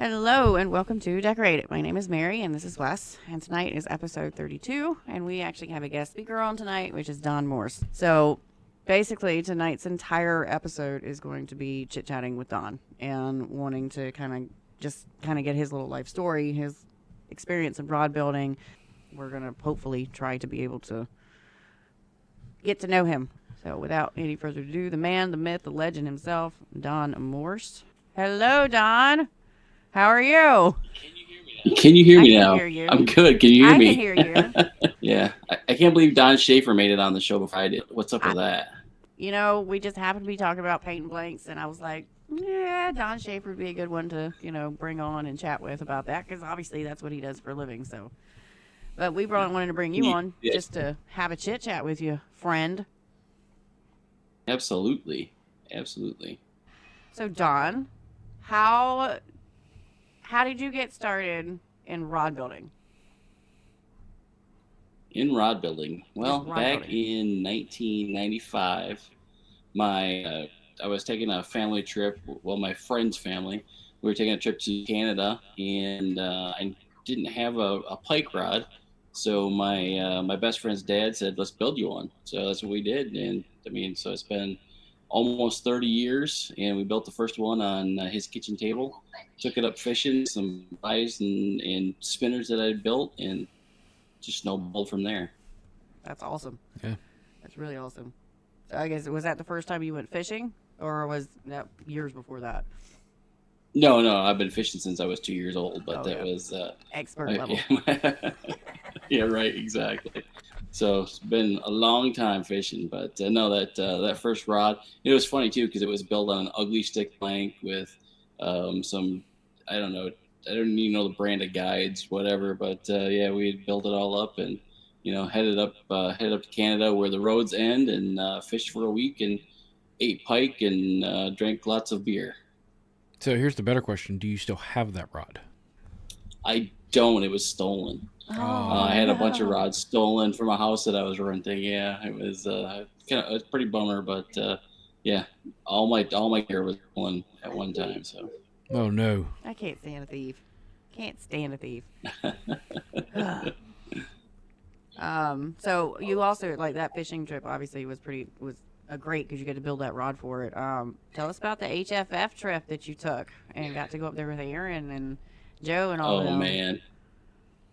Hello and welcome to Decorate It. My name is Mary and this is Wes, and tonight is episode 32, and we actually have a guest speaker on tonight, which is Don Morse. So basically, tonight's entire episode is going to be chit chatting with Don and wanting to kind of get his little life story, his experience in rod building. We're going to hopefully try to be able to get to know him. So without any further ado, the man, the myth, the legend himself, Don Morse. Hello, Don. How are you? Can you hear I me can now? hear you. I'm good. Can you hear I can me? hear you. Yeah. I can't believe Don Schaefer made it on the show before I did. What's up I, with that? we just happened to be talking about paint blanks, and I was like, yeah, Don Schaefer would be a good one to, bring on and chat with about that, because obviously that's what he does for a living. So, but we wanted to bring you on Yeah, just to have a chit chat with you, friend. absolutely. Absolutely. So, Don, how how did you get started in rod building? In rod building. Just Well, rod back building. in 1995, I was taking a family trip. Well, my friend's family. We were taking a trip to Canada, and I didn't have a pike rod. So my best friend's dad said, "Let's build you one." So that's what we did, and I mean, so it's been almost 30 years, and we built the first one on his kitchen table. Took it up fishing, some flies and spinners that I built, and just snowballed from there. That's awesome. Yeah. That's really awesome. So I guess was that the first time you went fishing, or was that years before that? No, no, I've been fishing since I was 2 years old, but Oh that yeah, was expert level. yeah, yeah, right, exactly. So it's been a long time fishing, but no, that first rod, it was funny too because it was built on an ugly stick plank with some, I don't know, I don't even know the brand of guides, whatever, but yeah, we had built it all up and headed up to Canada where the roads end and fished for a week and ate pike and drank lots of beer. So here's the better question: do you still have that rod? I don't. It was stolen. Oh I had a bunch of no. rods stolen from a house that I was renting. Yeah, it was it's pretty bummer, but yeah, all my gear was stolen at one time. So Oh no. I can't stand a thief. Can't stand a thief. So you also like that fishing trip. Obviously, was a great because you get to build that rod for it. Tell us about the HFF trip that you took and got to go up there with Aaron and Joe and all of oh them. man,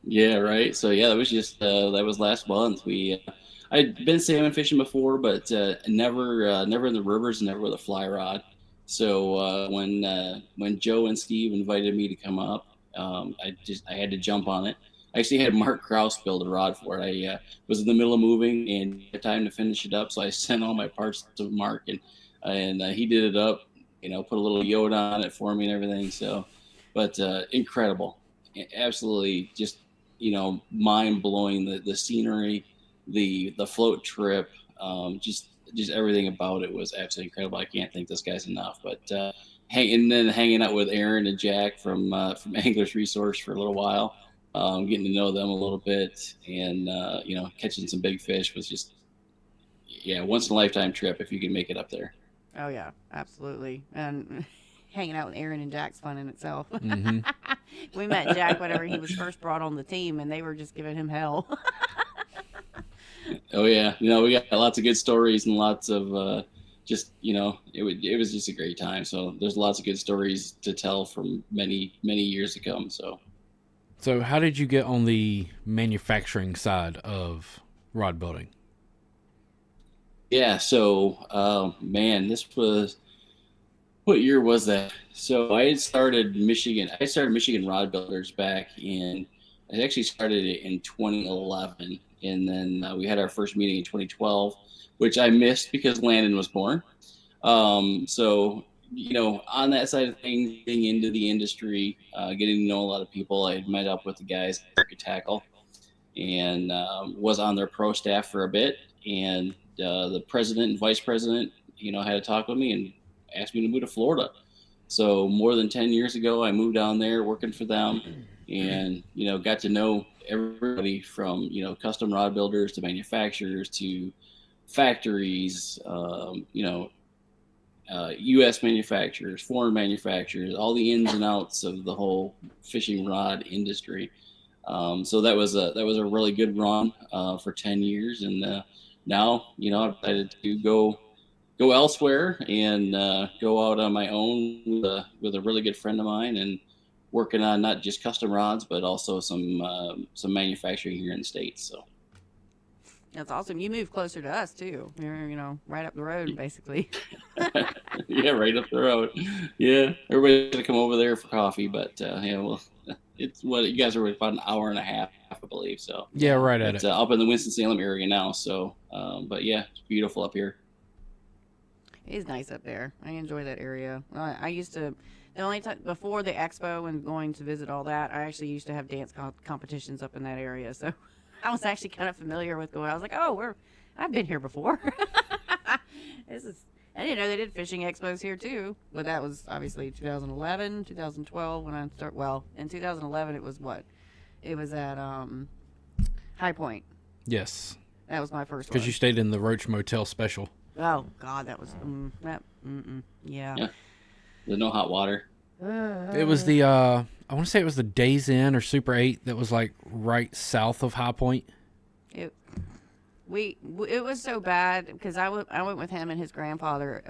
yeah, right. So yeah, that was just that was last month. We I'd been salmon fishing before, but never in the rivers, never with a fly rod. So when Joe and Steve invited me to come up, I had to jump on it. I actually had Mark Kraus build a rod for it. I was in the middle of moving and had time to finish it up, so I sent all my parts to Mark and he did it up. Put a little Yoda on it for me and everything. So, but incredible, absolutely just mind blowing, the scenery, the float trip, just everything about it was absolutely incredible. I can't thank this guy's enough. But and then hanging out with Aaron and Jack from Anglers Resource for a little while, getting to know them a little bit, and catching some big fish was just, yeah, once in a lifetime trip if you can make it up there. Oh yeah, absolutely. And hanging out with Aaron and Jack's fun in itself. Mm-hmm. We met Jack whenever he was first brought on the team, and they were just giving him hell. Oh yeah, we got lots of good stories and lots of just it was just a great time. So there's lots of good stories to tell from many years to come. So So how did you get on the manufacturing side of rod building? yeah, so man, this was, what year was that? So I started Michigan Rod Builders back in, I actually started it in 2011, and then we had our first meeting in 2012, which I missed because Landon was born. So on that side of things, getting into the industry, getting to know a lot of people, I had met up with the guys at Circuit Tackle and was on their pro staff for a bit. And the president and vice president, had to talk with me and asked me to move to Florida. So more than 10 years ago, I moved down there working for them and, got to know everybody from, custom rod builders to manufacturers to factories, U.S. manufacturers, foreign manufacturers, all the ins and outs of the whole fishing rod industry. So that was a really good run for 10 years, and now I've decided to go elsewhere and go out on my own with a really good friend of mine, and working on not just custom rods but also some manufacturing here in the States. So That's awesome. You moved closer to us too. You're, right up the road, basically. yeah, right up the road. Yeah, everybody's gonna come over there for coffee, but yeah, well, it's what you guys are about an hour and a half, I believe. So Yeah, right at it's it. up in the Winston-Salem area now. So, but yeah, it's beautiful up here. It's nice up there. I enjoy that area. I used to, the only time before the expo and going to visit all that, I actually used to have dance competitions up in that area. So I was actually kind of familiar with going. I was like, oh, I've been here before. I didn't know they did fishing expos here too. But that was obviously 2011, 2012 when I started. Well, in 2011 it was what? It was at High Point. Yes, That was my first one. because you stayed in the Roach Motel special. Oh God, that was yeah. Yeah, there's no hot water. It was the I want to say it was the Days Inn or Super 8 that was like right south of High Point. It was so bad because I went with him and his grandfather.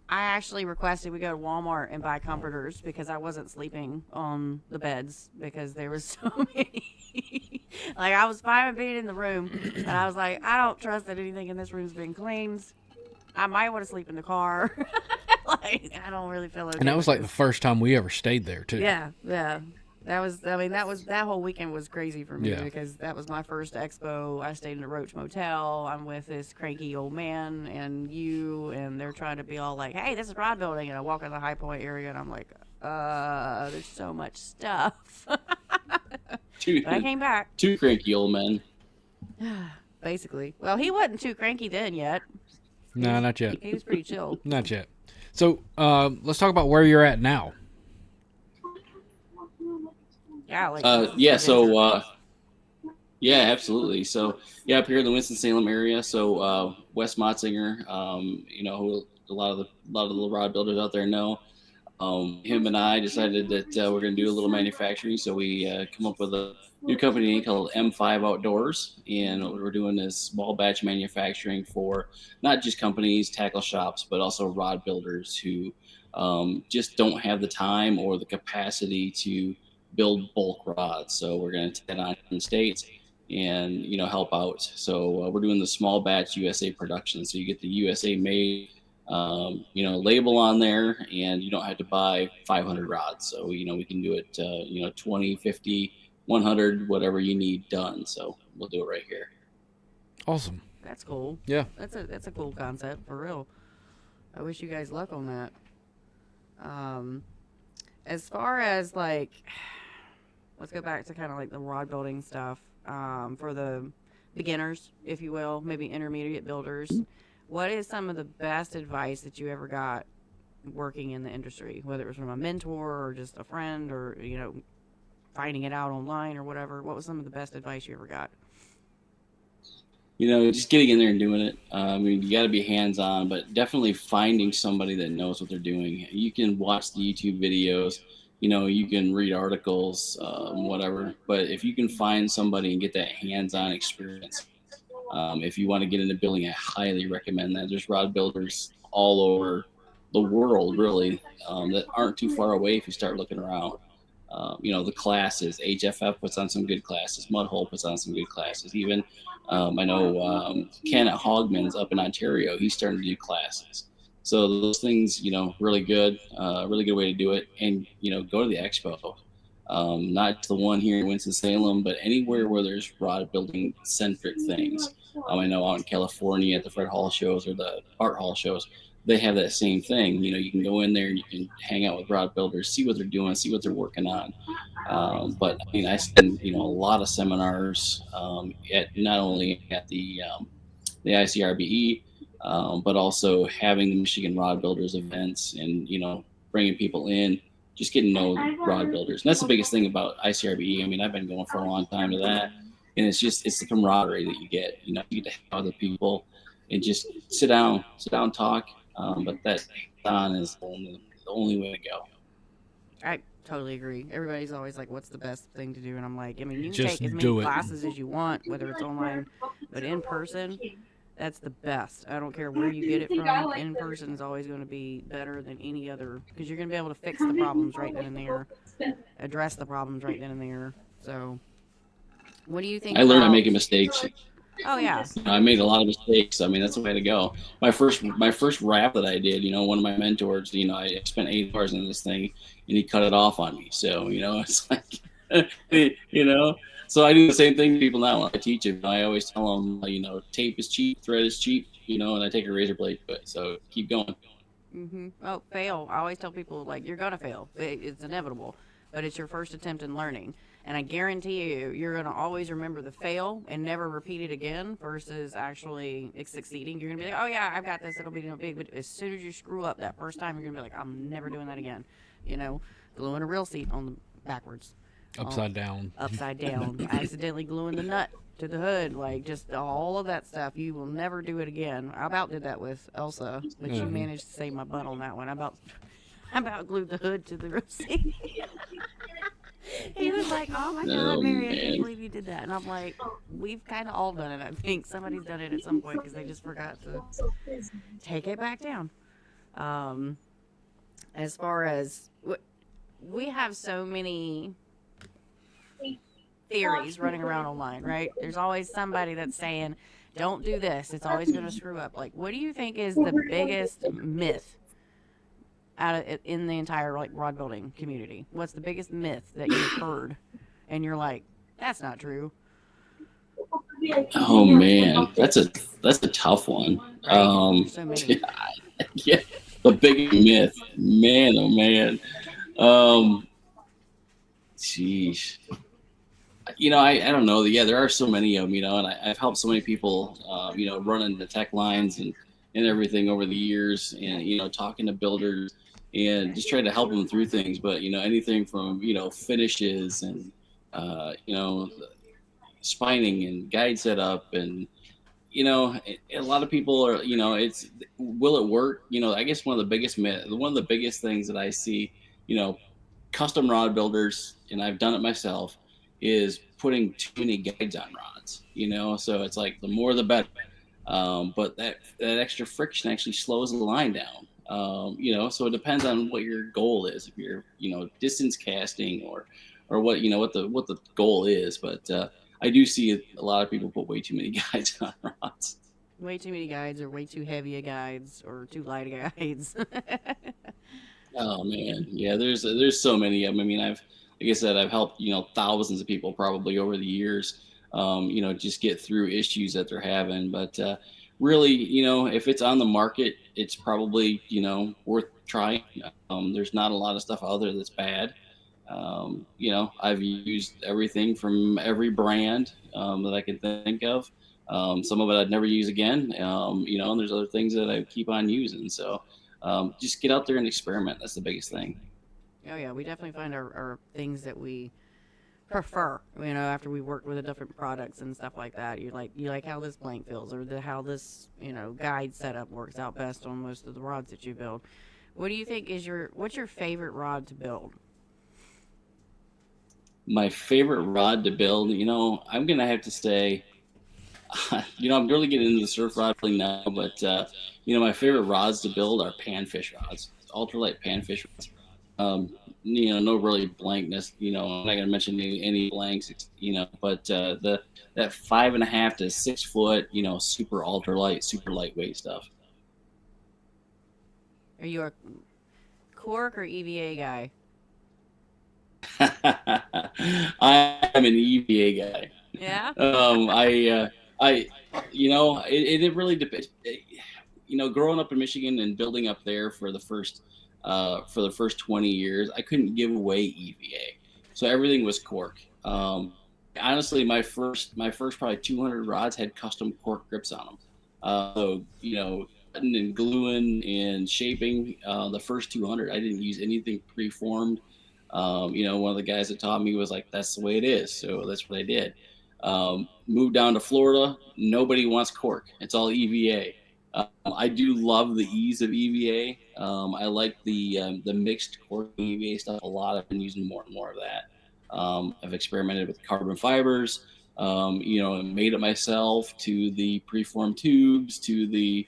I actually requested we go to Walmart and buy comforters because I wasn't sleeping on the beds because there was so many. Like I was fine with being in the room, and I was like, I don't trust that anything in this room's been cleaned. I might want to sleep in the car. Like I don't really feel okay. And that was like the first time we ever stayed there too. Yeah. That whole weekend was crazy for me Yeah. because that was my first expo. I stayed in the Roach Motel. I'm with this cranky old man and they're trying to be all like, hey, this is rod building. And I walk in the High Point area and I'm like, there's so much stuff. But I came back. Two cranky old men. Basically. Well, he wasn't too cranky then yet. No, not yet. He was pretty chill. Not yet. So let's talk about where you're at now. Yeah, yeah. So, yeah, absolutely. So, yeah, up here in the Winston-Salem area. So, Wes Motzinger, who a lot of the rod builders out there know. Him and I decided that we're going to do a little manufacturing. So we come up with a new company called M5 Outdoors, and what we're doing is small batch manufacturing for not just companies, tackle shops, but also rod builders who just don't have the time or the capacity to build bulk rods. So we're going to take that on in the States and help out. So we're doing the small batch USA production. So you get the USA made label on there, and you don't have to buy 500 rods. So we can do it 20, 50, 100, whatever you need done. So we'll do it right here. Awesome. That's cool. Yeah. That's a cool concept for real. I wish you guys luck on that. As far as like, let's go back to kind of like the rod building stuff. For the beginners, if you will, maybe intermediate builders. What is some of the best advice that you ever got working in the industry, whether it was from a mentor or just a friend or, finding it out online or whatever? What was some of the best advice you ever got? Just getting in there and doing it. You got to be hands-on, but definitely finding somebody that knows what they're doing. You can watch the YouTube videos, you can read articles, whatever. But if you can find somebody and get that hands-on experience, if you want to get into building, I highly recommend that. There's rod builders all over the world, really, that aren't too far away if you start looking around. The classes, HFF puts on some good classes. Mudhole puts on some good classes. Even I know Ken at Hogman's up in Ontario, he's starting to do classes. So those things, really good way to do it. And, go to the expo. Not the one here in Winston-Salem, but anywhere where there's rod building centric things. I know out in California at the Fred Hall shows or the Art Hall shows, they have that same thing. You can go in there and you can hang out with rod builders, see what they're doing, see what they're working on. But I spend a lot of seminars at not only at the ICRBE, but also having the Michigan Rod Builders events and bringing people in, just getting to know rod builders. And that's the biggest thing about ICRBE. I've been going for a long time to that, and it's the camaraderie that you get. You get to have other people and just sit down, talk, But that on is the only way to go. I totally agree. Everybody's always like, "What's the best thing to do?" And I'm like, I mean, you can Just take as many do it. classes as you want, whether it's online, but in person, that's the best. I don't care where you get it from. In person is always going to be better than any other because you're going to be able to fix the problems right then and there, address the problems right then and there. So, what do you think I learned I'm about? making mistakes. Oh yeah. I made a lot of mistakes. I mean, that's the way to go. My first rap that I did, one of my mentors, I spent 8 hours in this thing, and he cut it off on me. So it's like, you know. So I do the same thing to people now when I teach them. I always tell them, tape is cheap, thread is cheap, and I take a razor blade to it. So keep going. Oh, fail. I always tell people like you're gonna fail. It's inevitable, but it's your first attempt in learning. And I guarantee you, you're gonna always remember the fail and never repeat it again. Versus actually succeeding, you're gonna be like, oh yeah, I've got this. It'll be no big. But as soon as you screw up that first time, you're gonna be like, I'm never doing that again. You know, gluing a real seat on the backwards, Upside down. upside down, accidentally gluing the nut to the hood, like just all of that stuff. You will never do it again. I about did that with Elsa, but she managed to save my butt on that one. I about glued the hood to the receipt. He was like, "Oh my God, Oh Mary, I can't man. believe you did that." And I'm like, "We've kind of all done it. I think somebody's done it at some point because they just forgot to take it back down." Um, as far as we have so many theories running around online, right? There's always somebody that's saying, "Don't do this. It's always going to screw up." Like, what do you think is the biggest myth out of in the entire like rod building community? What's the biggest myth that you've heard, and you're like, "That's not true," Oh man, that's a tough one. right? There's so many. Yeah, the big myth, man. Oh man. Um, Jeez. I don't know. Yeah, there are so many of them, and I've helped so many people, running the tech lines and everything over the years, and talking to builders and just trying to help them through things. But anything from finishes and spining and guide setup and a lot of people are it's will it work? I guess one of the biggest things that I see, you know custom rod builders, and I've done it myself, is putting too many guides on rods. So it's like the more the better. But that extra friction actually slows the line down. So it depends on what your goal is. If you're distance casting or what the goal is. But I do see a lot of people put way too many guides on rods. Way too many guides, or way too heavy a guides, or too light a guides. Oh man, yeah. There's so many of them. I mean, like I said, I've helped thousands of people probably over the years. Just get through issues that they're having. But really, if it's on the market, it's probably worth trying. There's not a lot of stuff out there that's bad. I've used everything from every brand that I can think of. Some of it I'd never use again. And there's other things that I keep on using. So just get out there and experiment. That's the biggest thing. Oh yeah, we definitely find our things that we prefer. After we worked with the different products and stuff like that, you like how this blank feels, or how this guide setup works out best on most of the rods that you build. What do you think is what's your favorite rod to build? My favorite rod to build, I'm gonna have to say, I'm really getting into the surf rod thing now, but my favorite rods to build are panfish rods, ultralight panfish rods. No really blankness. I'm not gonna mention any blanks. But the that 5.5 to 6 foot, super ultralight, super lightweight stuff. Are you a cork or EVA guy? I'm an EVA guy. Yeah. I, it really depends. Growing up in Michigan and building up there for the first 20 years, I couldn't give away EVA, so everything was cork. Honestly, my first probably 200 rods had custom cork grips on them. So cutting and gluing and shaping, the first 200, I didn't use anything preformed. One of the guys that taught me was like, "That's the way it is," so that's what I did. Moved down to Florida. Nobody wants cork. It's all EVA. I do love the ease of EVA. I like the mixed core EVA stuff a lot. I've been using more and more of that. I've experimented with carbon fibers, made it myself, to the preformed tubes, to the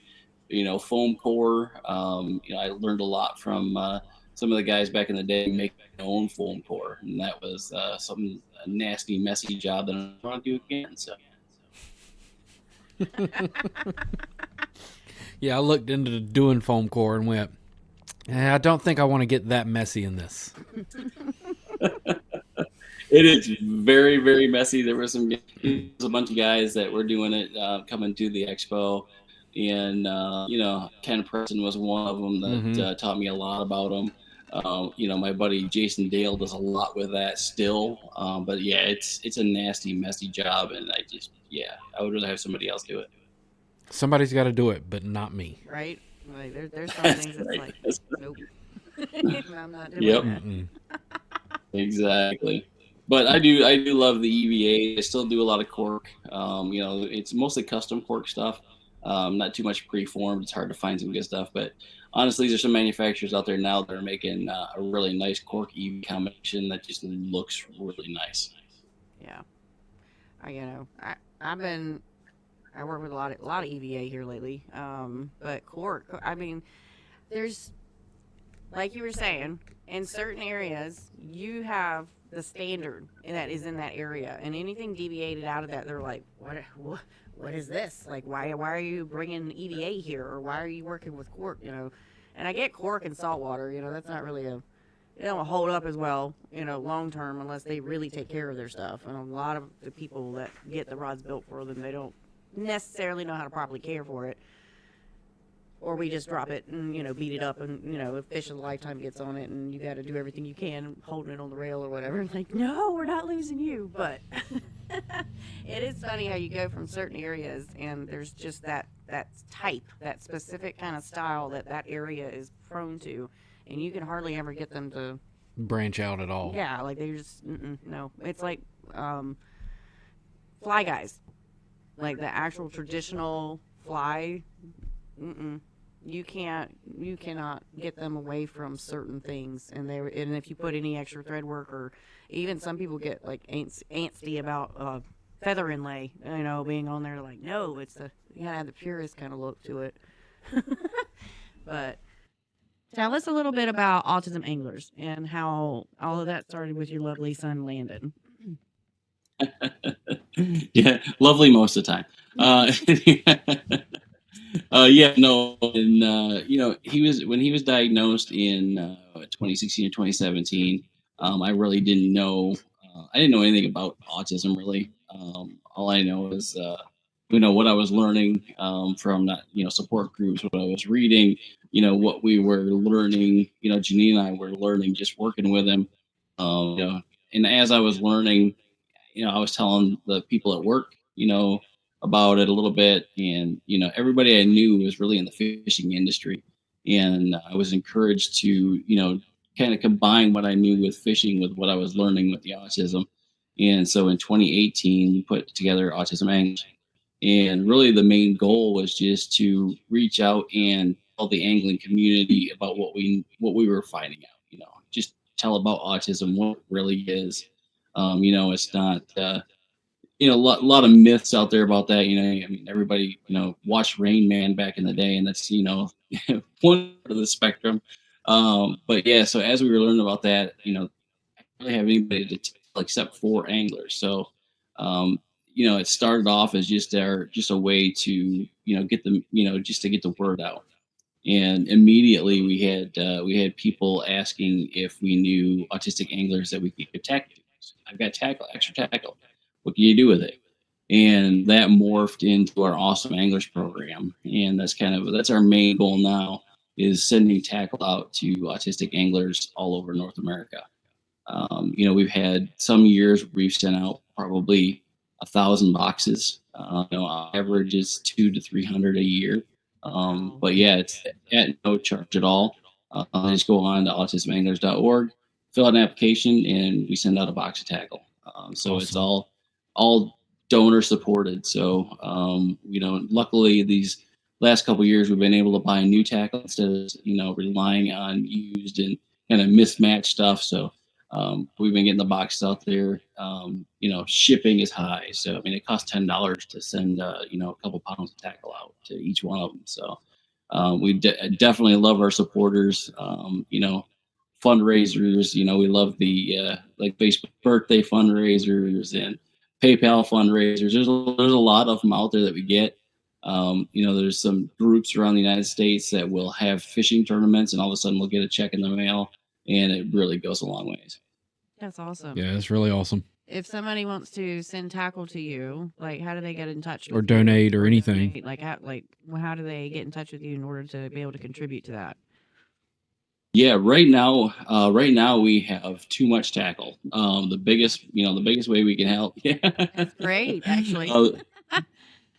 foam core. I learned a lot from some of the guys back in the day making their own foam core, and that was some a nasty, messy job that I don't want to do again. So Yeah, I looked into doing foam core and went, I don't think I want to get that messy in this. it is very, very messy. There was a bunch of guys that were doing it coming to the expo, and Ken Preston was one of them that taught me a lot about them. My buddy Jason Dale does a lot with that still, but yeah, it's a nasty, messy job, and I would rather have somebody else do it. Somebody's got to do it, but not me. Right? Like there's some That's things that's right. like, That's nope. I'm not doing Yep. that. Mm-mm. Exactly. But I do love the EVA. I still do a lot of cork. It's mostly custom cork stuff. Not too much preformed. It's hard to find some good stuff. But honestly, there's some manufacturers out there now that are making a really nice cork EVA combination that just looks really nice. Yeah. I've been I work with a lot of EVA here lately. But cork, I mean, there's like you were saying, in certain areas, you have the standard that is in that area, and anything deviated out of that, they're like, what is this? Like, why are you bringing EVA here, or why are you working with cork? And I get cork and salt water. That's not really they don't hold up as well, long term unless they really take care of their stuff. And a lot of the people that get the rods built for them, they don't necessarily know how to properly care for it, or we just drop it and beat it up, and if fish of a lifetime gets on it, and you got to do everything you can holding it on the rail or whatever. Like, no, we're not losing you. But it is funny how you go from certain areas, and there's just that type, that specific kind of style that area is prone to, and you can hardly ever get them to, Branch out at all. yeah, like they just no. It's like fly guys, like the actual traditional fly. Mm-mm. You cannot get them away from certain things, and if you put any extra thread work, or even some people get like antsy about feather inlay, being on there, like, no, you gotta have the purest kind of look to it. But tell us a little bit about Autism Anglers and how all of that started with your lovely son Landon. Yeah, lovely most of the time. Yeah, no, and he was when he was diagnosed in 2016 or 2017. I really didn't know. I didn't know anything about autism really. All I know is what I was learning from that support groups, what I was reading, what we were learning. Janine and I were learning just working with him. And as I was learning, I was telling the people at work, about it a little bit, and everybody I knew was really in the fishing industry, and I was encouraged to, kind of combine what I knew with fishing with what I was learning with the autism, and so in 2018 we put together Autism Anglers, and really the main goal was just to reach out and tell the angling community about what we were finding out, just tell about autism, what it really is. It's not lot of myths out there about that. I mean, everybody watched Rain Man back in the day, and that's one part of the spectrum. But yeah, so as we were learning about that, I didn't really have anybody to tell except for anglers. So it started off as just a way to get them, just to get the word out. And immediately we had people asking if we knew autistic anglers that we could tackle. I've got tackle, extra tackle. What can you do with it? And that morphed into our Awesome Anglers program, and that's our main goal now, is sending tackle out to autistic anglers all over North America. We've had some years we've sent out probably 1,000 boxes. On average is 200 to 300 a year. Wow. But yeah, it's at no charge at all. Just go on to autismanglers.org, fill out an application, and we send out a box of tackle. So it's Awesome. all donor supported. So luckily last couple of years we've been able to buy new tackle instead of relying on used and kind of mismatched stuff. So we've been getting the boxes out there. Shipping is high, so I mean it costs $10 to send a couple pounds of tackle out to each one of them. So we definitely love our supporters. Fundraisers. We love the like Facebook birthday fundraisers and PayPal fundraisers. There's a lot of them out there that we get. There's some groups around the United States that will have fishing tournaments, and all of a sudden we'll get a check in the mail, and it really goes a long ways. That's awesome. Yeah, it's really awesome. If somebody wants to send tackle to you, like how do they get in touch with Or donate you? or anything. Donate? Like how do they get in touch with you in order to be able to contribute to that? Yeah, right now we have too much tackle. The biggest way we can help. Yeah, That's great, actually.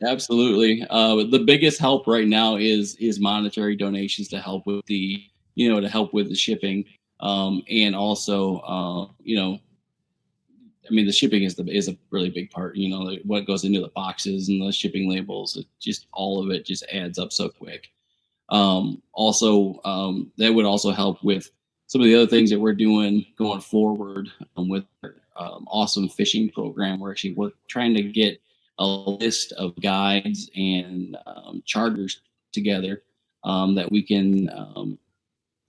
Absolutely. The biggest help right now is monetary donations to help with the shipping, and also the shipping is a really big part. Like what goes into the boxes and the shipping labels. Just all of it just adds up so quick. That would also help with some of the other things that we're doing going forward with our awesome fishing program. We're trying to get a list of guides and charters together that we can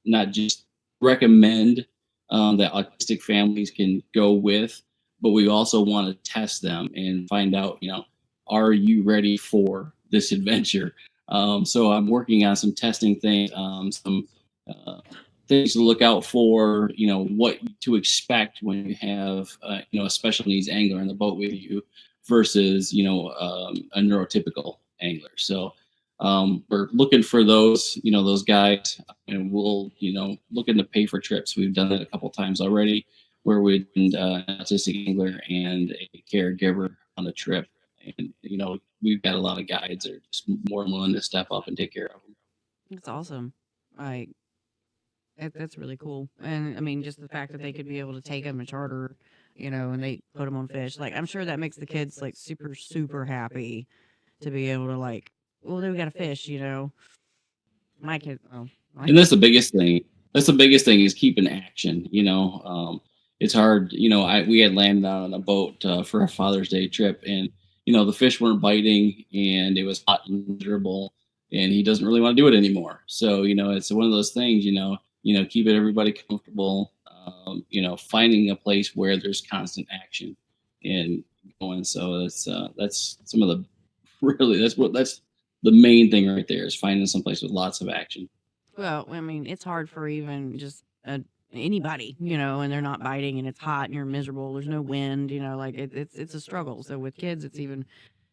not just recommend that autistic families can go with, but we also want to test them and find out, are you ready for this adventure? So I'm working on some testing things, some uh, things to look out for, what to expect when you have, a special needs angler on the boat with you versus, a neurotypical angler. So we're looking for those guys, and we'll, looking to pay for trips. We've done that a couple times already, where we an autistic angler and a caregiver on a trip, and we've got a lot of guides that are just more than willing to step up and take care of them. That's awesome. Like that's really cool. And I mean, just the fact that they could be able to take them a charter, and they put them on fish. Like I'm sure that makes the kids like super super happy to be able to like, well, we got a fish. My kid, oh, my And that's the biggest thing. That's the biggest thing is keeping action. It's hard. We had landed on a boat for a Father's Day trip, and the fish weren't biting, and it was hot and miserable, and he doesn't really want to do it anymore. So it's one of those things. Keeping everybody comfortable. Finding a place where there's constant action and going. So that's some of the really that's the main thing right there is finding some place with lots of action. well, I mean, it's hard for even just anybody, and they're not biting, and it's hot, and you're miserable. There's no wind, like it's a struggle. So with kids, it's even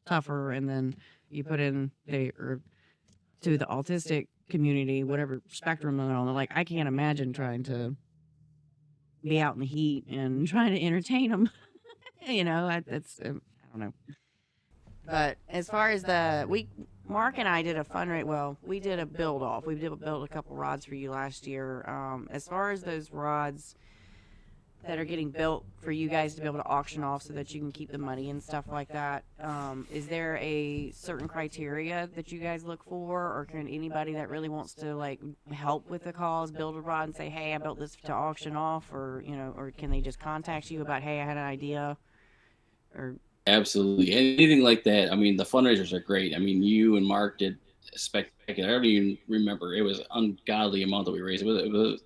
tougher. And then you put in or to the autistic community, whatever spectrum they're on. Like I can't imagine trying to be out in the heat and trying to entertain them. That's I don't know. But as far as Mark and I did a fundraiser. Well, we did a build off. We did build a couple rods for you last year. As far as those rods that are getting built for you guys to be able to auction off so that you can keep the money and stuff like that, is there a certain criteria that you guys look for, or can anybody that really wants to like help with the cause build a rod and say, hey, I built this to auction off, or or can they just contact you about, hey, I had an idea, or Absolutely. Anything like that. I mean, the fundraisers are great. I mean, you and Mark did spectacular. I don't even remember. It was an ungodly amount that we raised. It was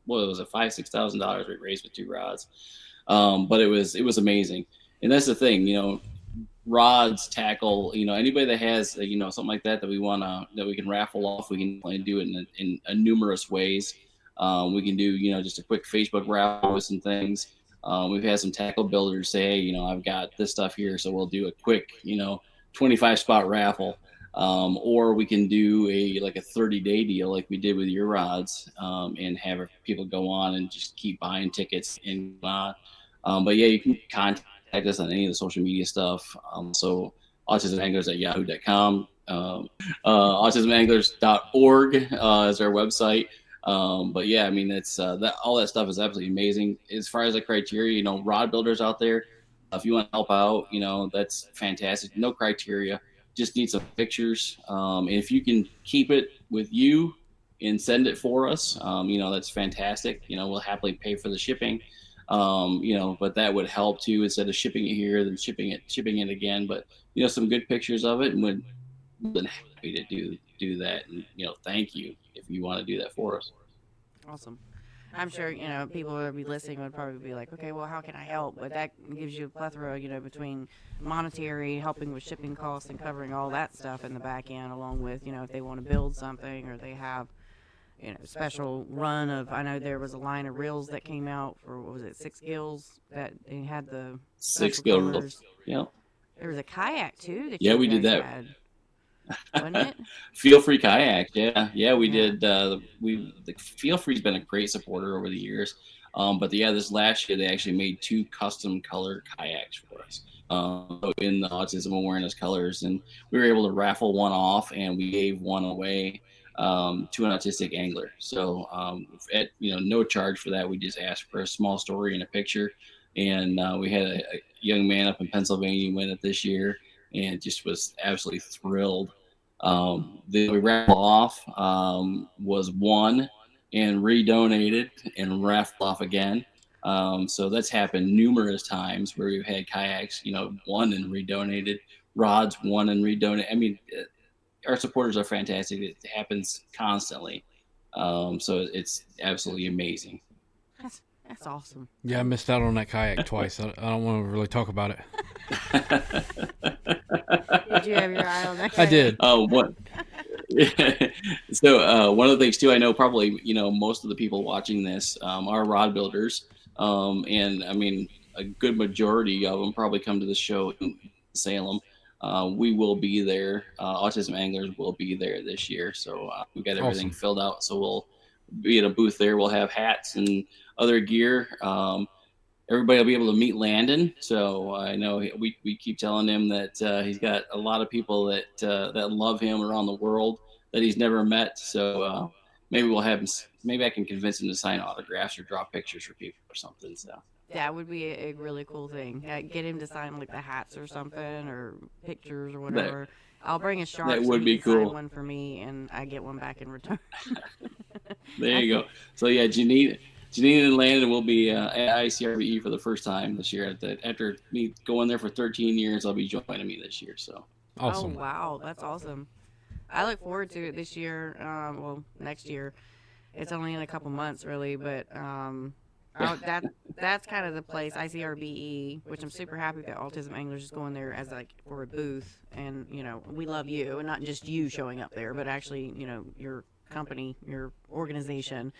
$5,000-6,000 we raised with two rods. But it was amazing. And that's the thing, rods, tackle, anybody that has, something like that that we can raffle off, we can definitely do it in numerous ways. We can do, just a quick Facebook raffle with some things. We've had some tackle builders say, hey, I've got this stuff here, so we'll do a quick, 25 spot raffle. Or we can do a 30-day deal like we did with your rods, and have people go on and just keep buying tickets and but yeah, you can contact us on any of the social media stuff. So autism anglers at yahoo.com, autismanglers.org is our website. But yeah, I mean, it's that all that stuff is absolutely amazing. As far as the criteria, rod builders out there, if you want to help out, that's fantastic. No criteria. just need some pictures. And if you can keep it with you and send it for us, that's fantastic. We'll happily pay for the shipping. But that would help too, instead of shipping it here, then shipping it again. But some good pictures of it, and would more than happy to do that. And thank you if you want to do that for us. Awesome. I'm sure, people who would be listening would probably be like, okay, well, how can I help? But that gives you a plethora, between monetary, helping with shipping costs and covering all that stuff in the back end, along with, if they want to build something or they have, special run of, I know there was a line of reels that came out for, what was it, 6 gills that they had the Six special skill colors. rules. Yeah. There was a kayak too that Yeah, you we did guys that. had, wasn't it? Feel Free kayak. Yeah, we Yeah. did. The Feel Free's been a great supporter over the years. But yeah, this last year they actually made 2 custom color kayaks for us. In the autism awareness colors, and we were able to raffle one off, and we gave one away to an autistic angler. So at no charge for that, we just asked for a small story and a picture, and we had a young man up in Pennsylvania win it this year, and just was absolutely thrilled. The we raffle off was won and redonated and raffled off again. So that's happened numerous times where we've had kayaks, won and redonated, rods won and redonated. I mean, our supporters are fantastic. It happens constantly. So it's absolutely amazing. That's awesome. Yeah, I missed out on that kayak twice. I don't want to really talk about it. Did you have your eye on that I kayak? did. What? So one of the things too, I know probably most of the people watching this are rod builders, and I mean a good majority of them probably come to the show in Salem. We will be there. Autism Anglers will be there this year, so we got everything Awesome. filled out. So we'll be at a booth there. We'll have hats and other gear. Everybody will be able to meet Landon. So I know we keep telling him that he's got a lot of people that love him around the world that he's never met. So maybe we'll have him. Maybe I can convince him to sign autographs or draw pictures for people or something. So That would be a really cool thing. Get him to sign like the hats or something, or pictures or whatever. I'll bring a shark that so would he be can sign cool. one for me, and I get one back in return. There you go. So yeah, Janine and Landon will be at ICRBE for the first time this year. After me going there for 13 years, I'll be joining me this year. So Awesome. Oh wow, that's awesome. I look forward to it this year. Well, next year. It's only in a couple months, really, but that's kind of the place, ICRBE, which I'm super happy that Autism Anglers is going there as like for a booth, and we love you, and not just you showing up there, but actually your company, your organization.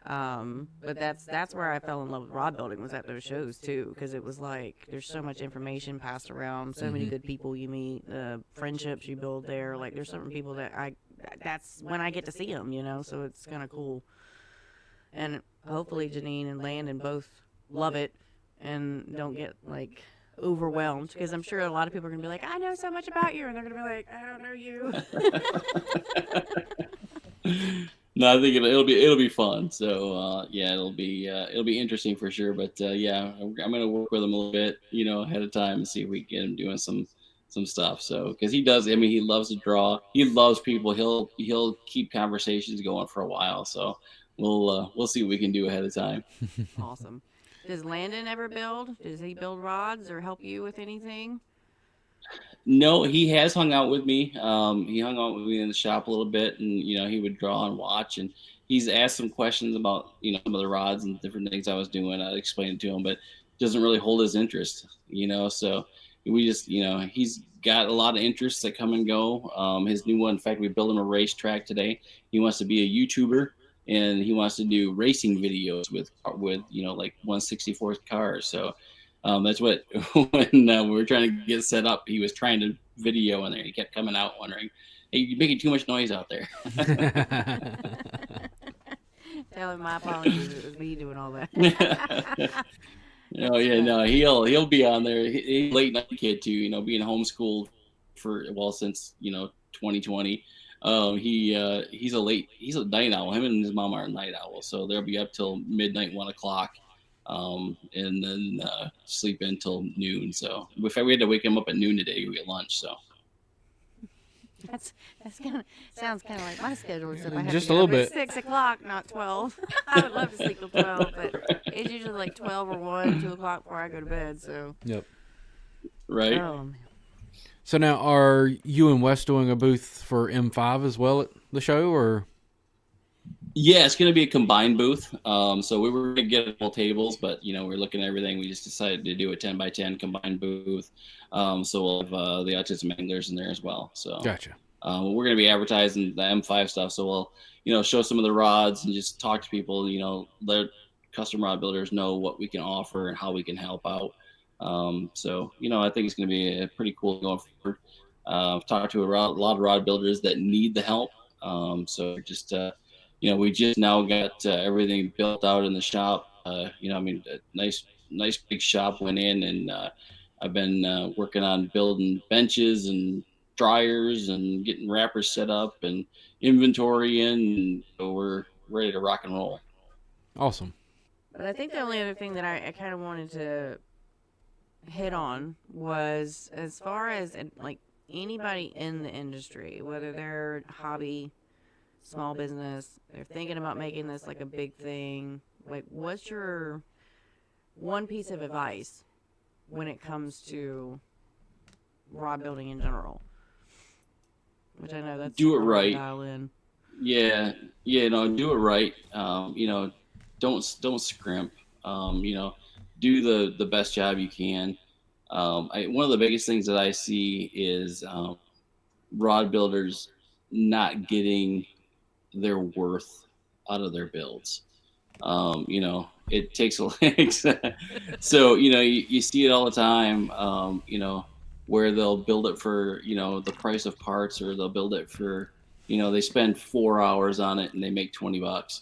But that's where I fell in love with rod building, was at those shows too, because it was like there's so much information passed around, so many good people you meet, friendships you build there. Like there's certain people that's when I get to see them, so it's kind of cool. And hopefully Janine and Landon both love it and don't get like overwhelmed, because I'm sure a lot of people are gonna be like, I know so much about you, and they're gonna be like, I don't know you. No, I think it'll be fun. So yeah, it'll be interesting for sure. But yeah, I'm gonna work with him a little bit, ahead of time, and see if we can get him doing some stuff. So because he does, I mean, he loves to draw. He loves people. He'll keep conversations going for a while. So we'll see what we can do ahead of time. Awesome. Does Landon ever build? Does he build rods or help you with anything? No, he has hung out with me. He hung out with me in the shop a little bit, and he would draw and watch. And he's asked some questions about some of the rods and different things I was doing. I explained it to him, but doesn't really hold his interest. So we just he's got a lot of interests that come and go. His new one, in fact, we built him a racetrack today. He wants to be a YouTuber, and he wants to do racing videos with like 1/64 cars. So that's what when we were trying to get set up, he was trying to video in there. He kept coming out wondering, "Hey, you're making too much noise out there." Tell him my apologies. It was me doing all that. Oh yeah, no, he'll be on there. He's a late night kid too. Being homeschooled since 2020. He's a night owl. Him and his mom are night owls, so they'll be up till midnight, 1 o'clock. And then sleep until noon. So in fact, we had to wake him up at noon today to get lunch. So That's kind of sounds kind of like my schedule. Except I have Just to a get little up at bit. 6 o'clock, not 12. I would love to sleep till 12, but it's usually like 12 or 1, 2 o'clock before I go to bed. So, Yep. Right. oh man. So now, are you and Wes doing a booth for M5 as well at the show, or? Yeah, it's going to be a combined booth. So we were going to get all tables, but we're looking at everything. We just decided to do a 10 by 10 combined booth. So we'll have the Autism Anglers in there as well. So Gotcha. we're going to be advertising the M5 stuff. So we'll show some of the rods and just talk to people. Let custom rod builders know what we can offer and how we can help out. So I think it's going to be a pretty cool going forward. I've talked to a lot of rod builders that need the help. So just we just now got everything built out in the shop. A nice big shop went in, and I've been working on building benches and dryers and getting wrappers set up and inventory in, and so we're ready to rock and roll. Awesome. But I think the only other thing that I kind of wanted to hit on was as far as like anybody in the industry, whether they're hobby, small business, they're thinking about making this like a big thing. Like, what's your one piece of advice when it comes to rod building in general? Which I know that's Do it super hard to right. dial in. Yeah, do it right. Don't scrimp. Do the best job you can. One of the biggest things that I see is rod builders not getting their worth out of their builds. It takes a so you see it all the time. Where they'll build it for the price of parts, or they'll build it for they spend 4 hours on it and they make $20.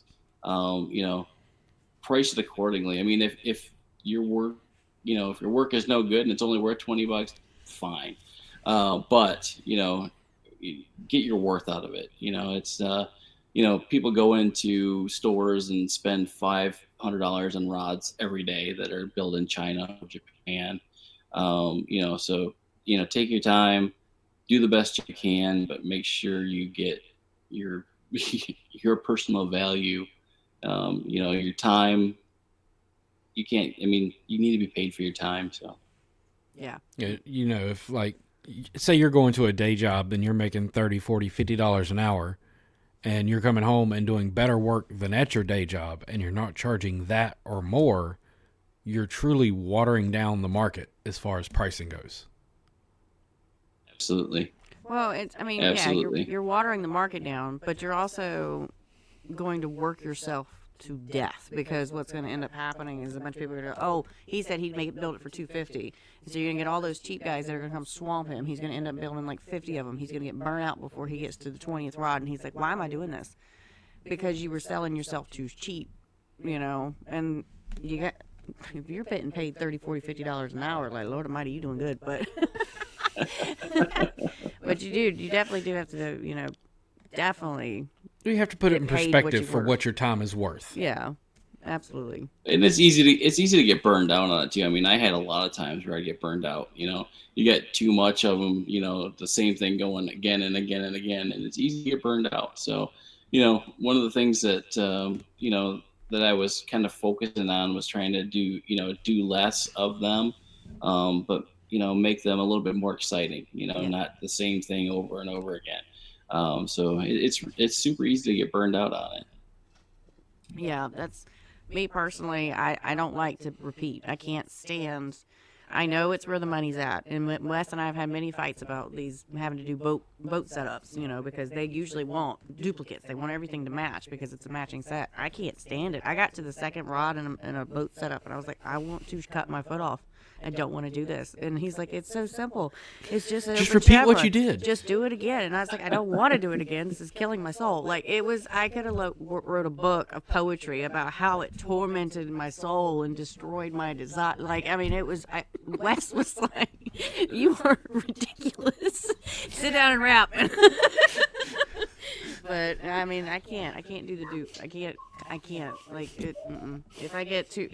Price it accordingly. I mean, if your work if your work is no good and it's only worth $20, fine. But get your worth out of it. It's people go into stores and spend $500 on rods every day that are built in China or Japan. So take your time, do the best you can, but make sure you get your your personal value. Your time. You can't. I mean, you need to be paid for your time. So. Yeah. Yeah, if like, say you're going to a day job and you're making $30, $40, $50 an hour, and you're coming home and doing better work than at your day job, and you're not charging that or more, you're truly watering down the market as far as pricing goes. Absolutely. Well, yeah, you're watering the market down, but you're also going to work yourself to death, because what's going to end up happening is a bunch of people are going to go, oh, he said he'd build it for $250. So you're going to get all those cheap guys that are going to come swamp him. He's going to end up building like 50 of them. He's going to get burnt out before he gets to the 20th rod, and he's like, why am I doing this? Because you were selling yourself too cheap, and you got, if you're getting paid $30, $40, $50 an hour, like, Lord Almighty, you doing good, but but you definitely do have to, definitely. You have to put it in Get paid perspective for what what your time is worth. Yeah, absolutely. And it's easy to get burned down on it too. I mean, I had a lot of times where I get burned out. You get too much of them. The same thing going again and again and again, and it's easy to get burned out. So, one of the things that that I was kind of focusing on was trying to do less of them, but make them a little bit more exciting. Not the same thing over and over again. So it's super easy to get burned out on it. Yeah, that's me personally. I don't like to repeat. I can't stand. I know it's where the money's at, and Wes and I have had many fights about these having to do boat setups. Because they usually want duplicates. They want everything to match because it's a matching set. I can't stand it. I got to the second rod in a boat setup, and I was like, I want to cut my foot off. I don't want to do this. And he's like, it's so simple. It's just repeat what you did. Just do it again. And I was like, I don't want to do it again. This is killing my soul. Like, I could have wrote a book of poetry about how it tormented my soul and destroyed my desire. Like, I mean, Wes was like, you are ridiculous. Sit down and rap. But I mean, I can't do the dupe. I can't like it. If I get too,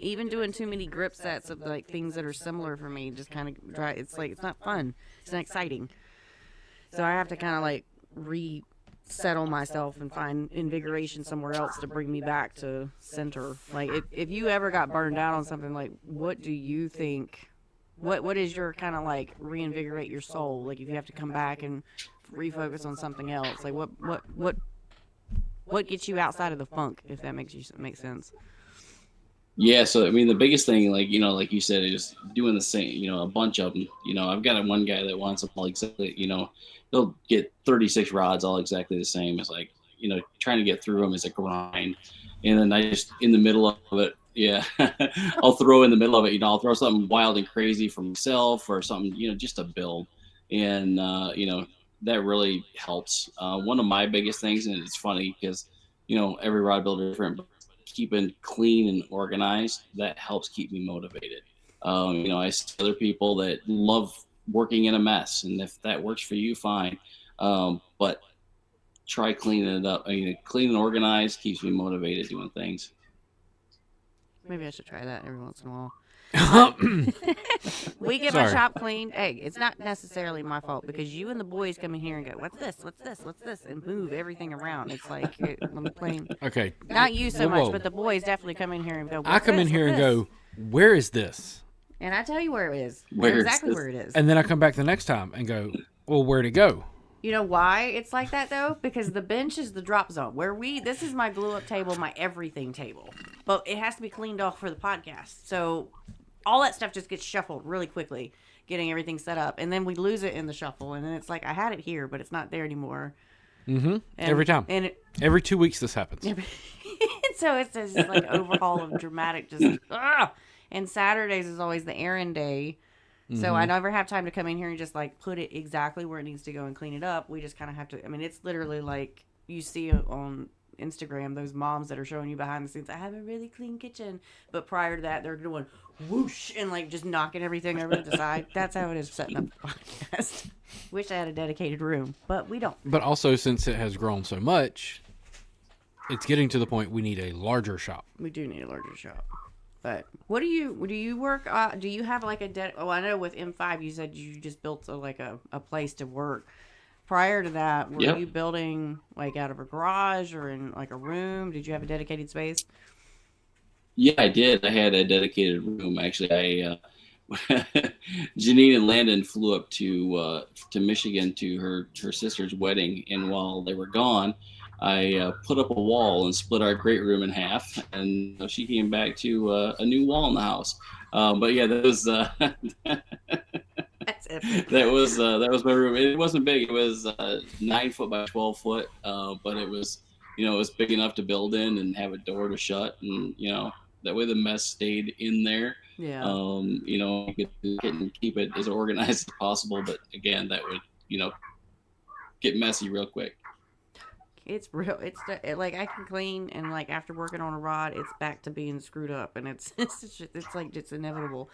even doing too many grip sets of like things that are similar for me just kind of dry. It's like, it's not fun. It's not exciting. So I have to kind of like resettle myself and find invigoration somewhere else to bring me back to center. Like if you ever got burned out on something, like what do you think? What is your kind of like reinvigorate your soul? Like if you have to come back and refocus on something else, like what gets you outside of the funk, if that makes sense? Yeah, so I mean, the biggest thing, like like you said, is doing the same. A bunch of them. I've got one guy that wants them all exactly. He'll get 36 rods all exactly the same. It's like trying to get through them is a grind. And then I just in the middle of it, yeah, I'll throw in the middle of it. I'll throw something wild and crazy for myself or something, just to build. And that really helps. One of my biggest things, and it's funny because every rod builder is different. Keeping clean and organized, that helps keep me motivated. I see other people that love working in a mess, and if that works for you, fine. But try cleaning it up. Clean and organized keeps me motivated doing things. Maybe I should try that every once in a while. We get my Sorry. shop cleaned. Hey, it's not necessarily my fault because you and the boys come in here and go, "What's this? What's this? What's this?" and move everything around. It's like I'm playing. Okay. Not you so Whoa. much, but the boys definitely come in here and go. I "What's come in this? here What's and this?" go, where is this? And I tell you where it is. Where is exactly this? where it is. And then I come back the next time and go, well, where'd it go? You know why it's like that though? Because the bench is the drop zone this is my glue up table, my everything table. But it has to be cleaned off for the podcast. So all that stuff just gets shuffled really quickly, getting everything set up. And then we lose it in the shuffle. And then it's like, I had it here, but it's not there anymore. Mm-hmm. And, Every time. And Every 2 weeks this happens. so it's just like overhaul of dramatic, just, and Saturdays is always the errand day. So I never have time to come in here and just like put it exactly where it needs to go and clean it up. We just kind of have to. I mean, it's literally like you see on Instagram those moms that are showing you behind the scenes. I have a really clean kitchen, but prior to that, they're doing whoosh and like just knocking everything over to the side. That's how it is setting up the podcast. Wish I had a dedicated room, but we don't. But also, since it has grown so much, it's getting to the point we need a larger shop. We do need a larger shop. But what do you work? Do you have like I know with M5 you said you just built a place to work. Prior to that, were you building like out of a garage or in like a room? Did you have a dedicated space? Yeah, I did. I had a dedicated room. Actually, I Janine and Landon flew up to Michigan to her sister's wedding, and while they were gone, I put up a wall and split our great room in half, and she came back to a new wall in the house. But yeah, that was That's epic. that was my room. It wasn't big. It was 9 foot by 12 foot, but it was it was big enough to build in and have a door to shut, and that way the mess stayed in there. Yeah. You could keep it as organized as possible, but again, that would get messy real quick. It's real. Like I can clean, and like after working on a rod, it's back to being screwed up, and it's like it's inevitable.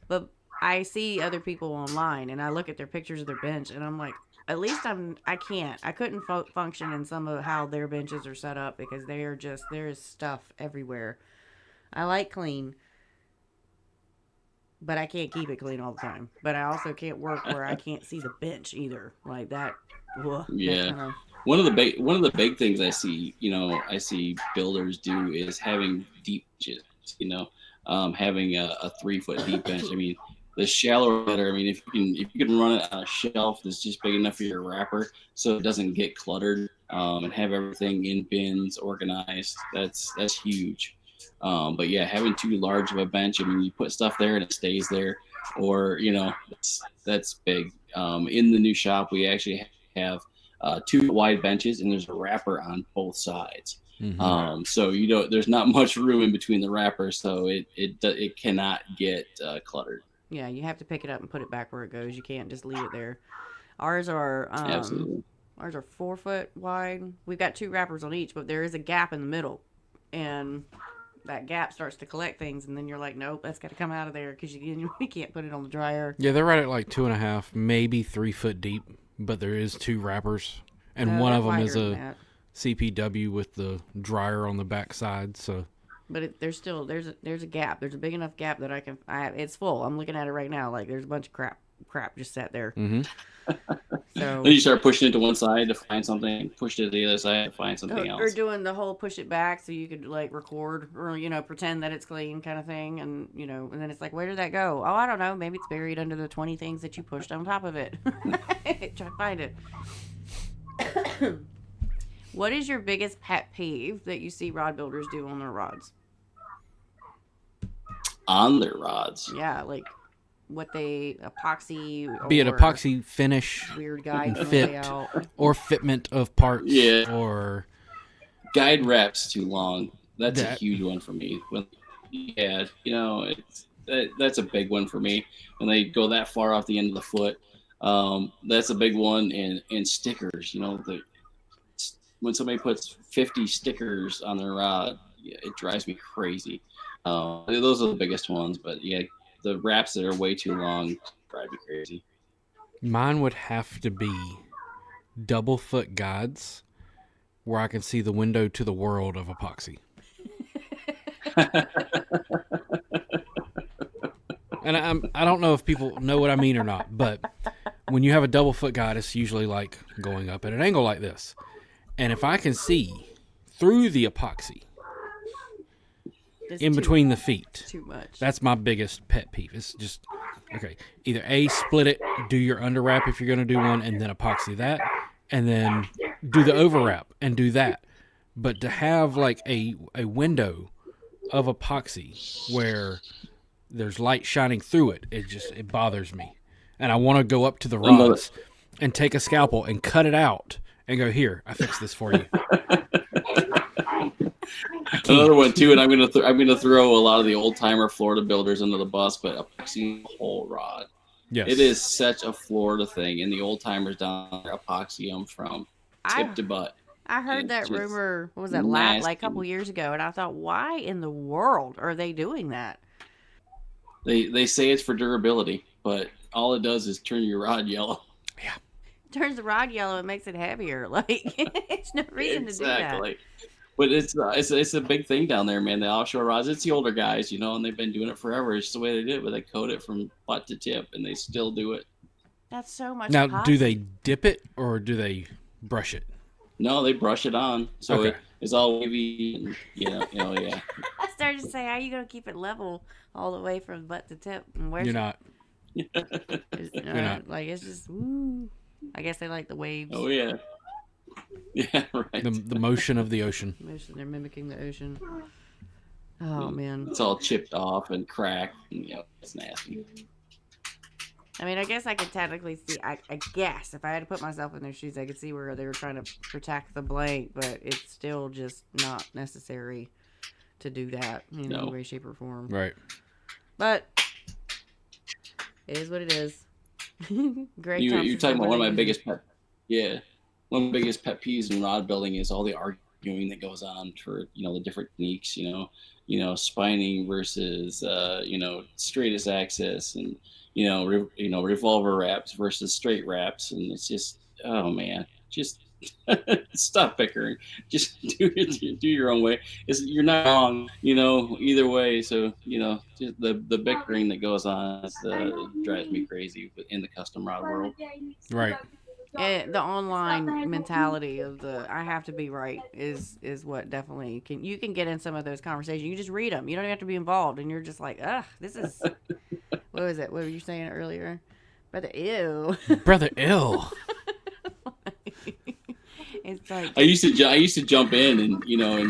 But I see other people online, and I look at their pictures of their bench, and I'm like, at least I couldn't function in some of how their benches are set up because there is stuff everywhere. I like clean, but I can't keep it clean all the time. But I also can't work where I can't see the bench either. Like that. Yeah. One of the big things I see builders do is having deep benches. Having a 3 foot deep bench. I mean, the shallower better. I mean, if you can run it on a shelf that's just big enough for your wrapper, so it doesn't get cluttered, and have everything in bins organized. That's huge. But yeah, having too large of a bench. I mean, you put stuff there and it stays there, or that's big. In the new shop, we actually have 2 wide benches, and there's a wrapper on both sides. Mm-hmm. So there's not much room in between the wrappers, so it cannot get cluttered. Yeah, you have to pick it up and put it back where it goes. You can't just leave it there. Ours are Absolutely. Ours are 4 foot wide. We've got 2 wrappers on each, but there is a gap in the middle, and that gap starts to collect things, and then you're like, nope, that's got to come out of there because we can't put it on the dryer. Yeah, they're right at like 2.5, maybe 3 foot deep, but there is 2 wrappers, and one of them is a CPW with the dryer on the back side. So, but there's a gap. There's a big enough gap that it's full. I'm looking at it right now. Like there's a bunch of crap just sat there. mm-hmm. So Then you start pushing it to one side to find something, push it to the other side to find something or else. doing the whole push it back so you could like record or pretend that it's clean kind of thing, and and then it's like, where did that go? Oh, I don't know. Maybe it's buried under the 20 things that you pushed on top of it. Try to find it. What is your biggest pet peeve that you see rod builders do on their rods? On their rods. Yeah, like what they epoxy, Be it or epoxy finish, weird guides on the fit, way out. or fitment of parts, Yeah. or Guide wraps too long. That's a That- huge one for me. That's a big one for me when they go that far off the end of the foot. That's a big one. And stickers. When somebody puts 50 stickers on their rod, it drives me crazy. Those are the biggest ones, but yeah, the wraps that are way too long drive me crazy. Mine would have to be double foot guides where I can see the window to the world of epoxy. And I don't know if people know what I mean or not, but when you have a double foot guide, it's usually like going up at an angle like this. And if I can see through the epoxy It's in between the feet, too much. that's my biggest pet peeve. It's just, okay, either A, split it, do your under wrap if you're going to do one, and then epoxy that, and then do the over wrap and do that. But to have like a window of epoxy where there's light shining through it, it bothers me. And I want to go up to the rods and take a scalpel and cut it out and go, here, I fixed this for you. Another one too, and I'm gonna throw a lot of the old timer Florida builders under the bus, but epoxy the whole rod. Yes. It is such a Florida thing, and the old timers down there epoxy them from tip to butt. I heard It's that just rumor. What was that? nasty. Like a couple years ago, and I thought, why in the world are they doing that? They say it's for durability, but all it does is turn your rod yellow. Turns the rod yellow and makes it heavier. Like it's no reason to do that. Exactly. But it's a big thing down there, man. The offshore rods, it's the older guys, and they've been doing it forever. It's the way they do it, but they coat it from butt to tip, and they still do it. That's so much. Now, epoxy. do they dip it or do they brush it? No, they brush it on, so Okay. it's all wavy, and yeah. I started to say, how are you gonna keep it level all the way from butt to tip? And where's You're not. You're not. Like it's just. Woo. I guess they like the waves. Oh yeah. Yeah, right. The motion of the ocean. They're mimicking the ocean. Oh man. It's all chipped off and cracked, and it's nasty. I mean, I guess I could technically see. I guess if I had to put myself in their shoes, I could see where they were trying to protect the blank, but it's still just not necessary to do that in any way, shape, or form. Right. But it is what it is. Great. You're talking about one of my biggest pet. Yeah, one of the biggest pet peeves in rod building is all the arguing that goes on for the different techniques. Spining versus straightest axis, and revolver wraps versus straight wraps, and it's just, oh man, just stop bickering. Just do your own way. You're not wrong, either way. So just the bickering that goes on drives me crazy in the custom rod world. Right. The online mentality of the I have to be right is what definitely you can get in some of those conversations. You just read them. You don't even have to be involved, and you're just like, ugh, this is what was it? What were you saying earlier? Brother, ew. Brother, ew. It's like I used to jump in and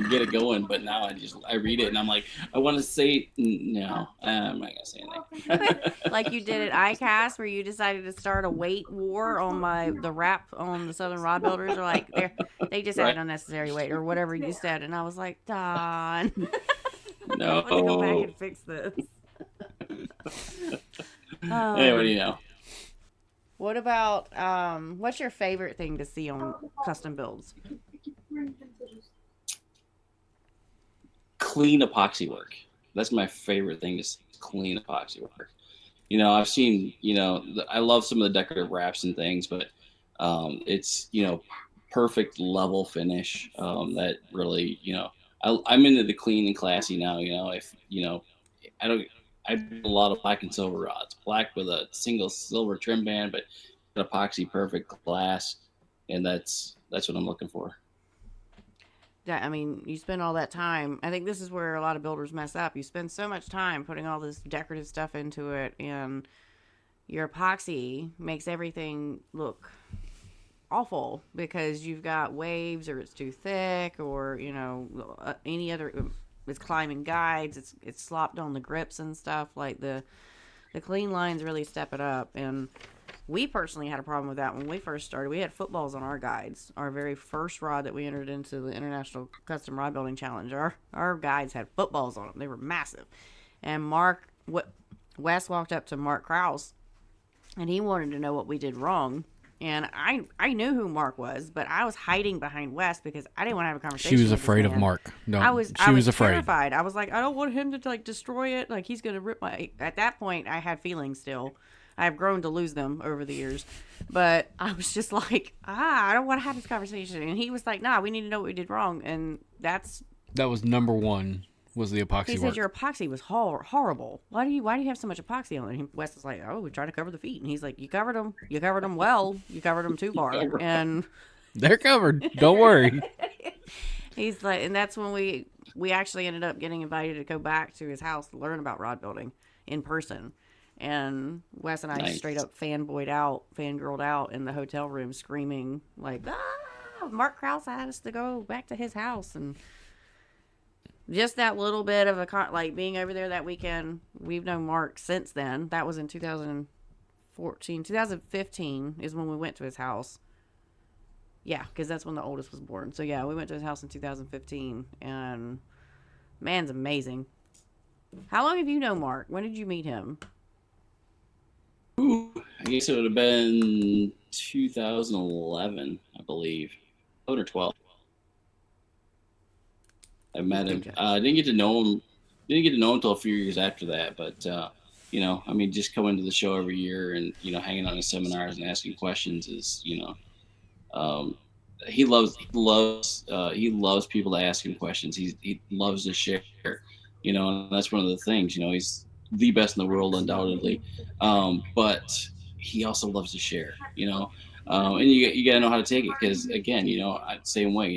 get it going, but now I read it and I'm like, I want to say no, I'm not gonna say anything. like you did at ICAST where you decided to start a weight war on the wrap on the Southern Rod Builders, or like they just Right. had unnecessary weight or whatever you said, and I was like, Don, No. I'm gonna go back and fix this. Hey, what do you know? What about what's your favorite thing to see on custom builds? Clean epoxy work. That's my favorite thing, is clean epoxy work. I've seen, I love some of the decorative wraps and things, but it's, perfect level finish. That really, I'm into the clean and classy now. I do a lot of black and silver rods, black with a single silver trim band, but epoxy perfect glass, and that's what I'm looking for. Yeah, I mean, you spend all that time. I think this is where a lot of builders mess up. You spend so much time putting all this decorative stuff into it, and your epoxy makes everything look awful because you've got waves, or it's too thick, or any other. It's climbing guides. It's slopped on the grips and stuff. Like the clean lines really step it up. And we personally had a problem with that when we first started. We had footballs on our guides. Our very first rod that we entered into the International Custom Rod Building Challenge, our guides had footballs on them. They were massive. And Wes walked up to Mark Krause, and he wanted to know what we did wrong. And I knew who Mark was, but I was hiding behind Wes because I didn't want to have a conversation. She was with afraid this of man. Mark. No, I was afraid. terrified. I was like, I don't want him to like destroy it. Like he's gonna rip my. At that point, I had feelings still. I've grown to lose them over the years, but I was just like, I don't want to have this conversation. And he was like, nah, we need to know what we did wrong. And that was number one. Was the epoxy he work. said your epoxy was horrible. Why do you have so much epoxy on it? And Wes was like, oh, we tried to cover the feet, and he's like, you covered them well, you covered them too far, and they're covered. Don't worry. he's like, and that's when we actually ended up getting invited to go back to his house to learn about rod building in person. And Wes and I straight up fangirled out in the hotel room, screaming like, Mark Krause had us to go back to his house. And just that little bit of like being over there that weekend. We've known Mark since then. That was in 2014. 2015 is when we went to his house. Yeah, because that's when the oldest was born. So yeah, we went to his house in 2015, and man's amazing. How long have you known Mark? When did you meet him? Ooh, I guess it would have been 2011, I believe, 11 or 12. I met him. I didn't get to know him. Didn't get to know him until a few years after that. But I mean, just coming to the show every year and hanging on his seminars and asking questions is, he loves people to ask him questions. He loves to share. And that's one of the things. He's the best in the world, undoubtedly. But he also loves to share. And you gotta know how to take it, because again, same way,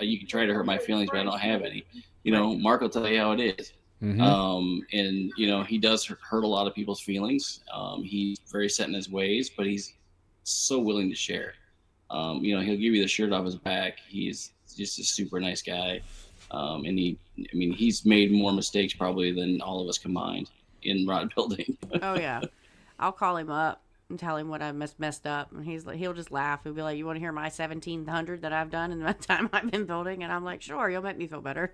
you can try to hurt my feelings, but I don't have any. Mark will tell you how it is. Mm-hmm. And he does hurt a lot of people's feelings. He's very set in his ways, but he's so willing to share. He'll give you the shirt off his back. He's just a super nice guy. And he's made more mistakes probably than all of us combined in rod building. Oh yeah, I'll call him up and tell him what I messed up, and he'll just laugh. He'll be like, "You want to hear my 1,700 that I've done in the time I've been building?" And I'm like, "Sure, you'll make me feel better."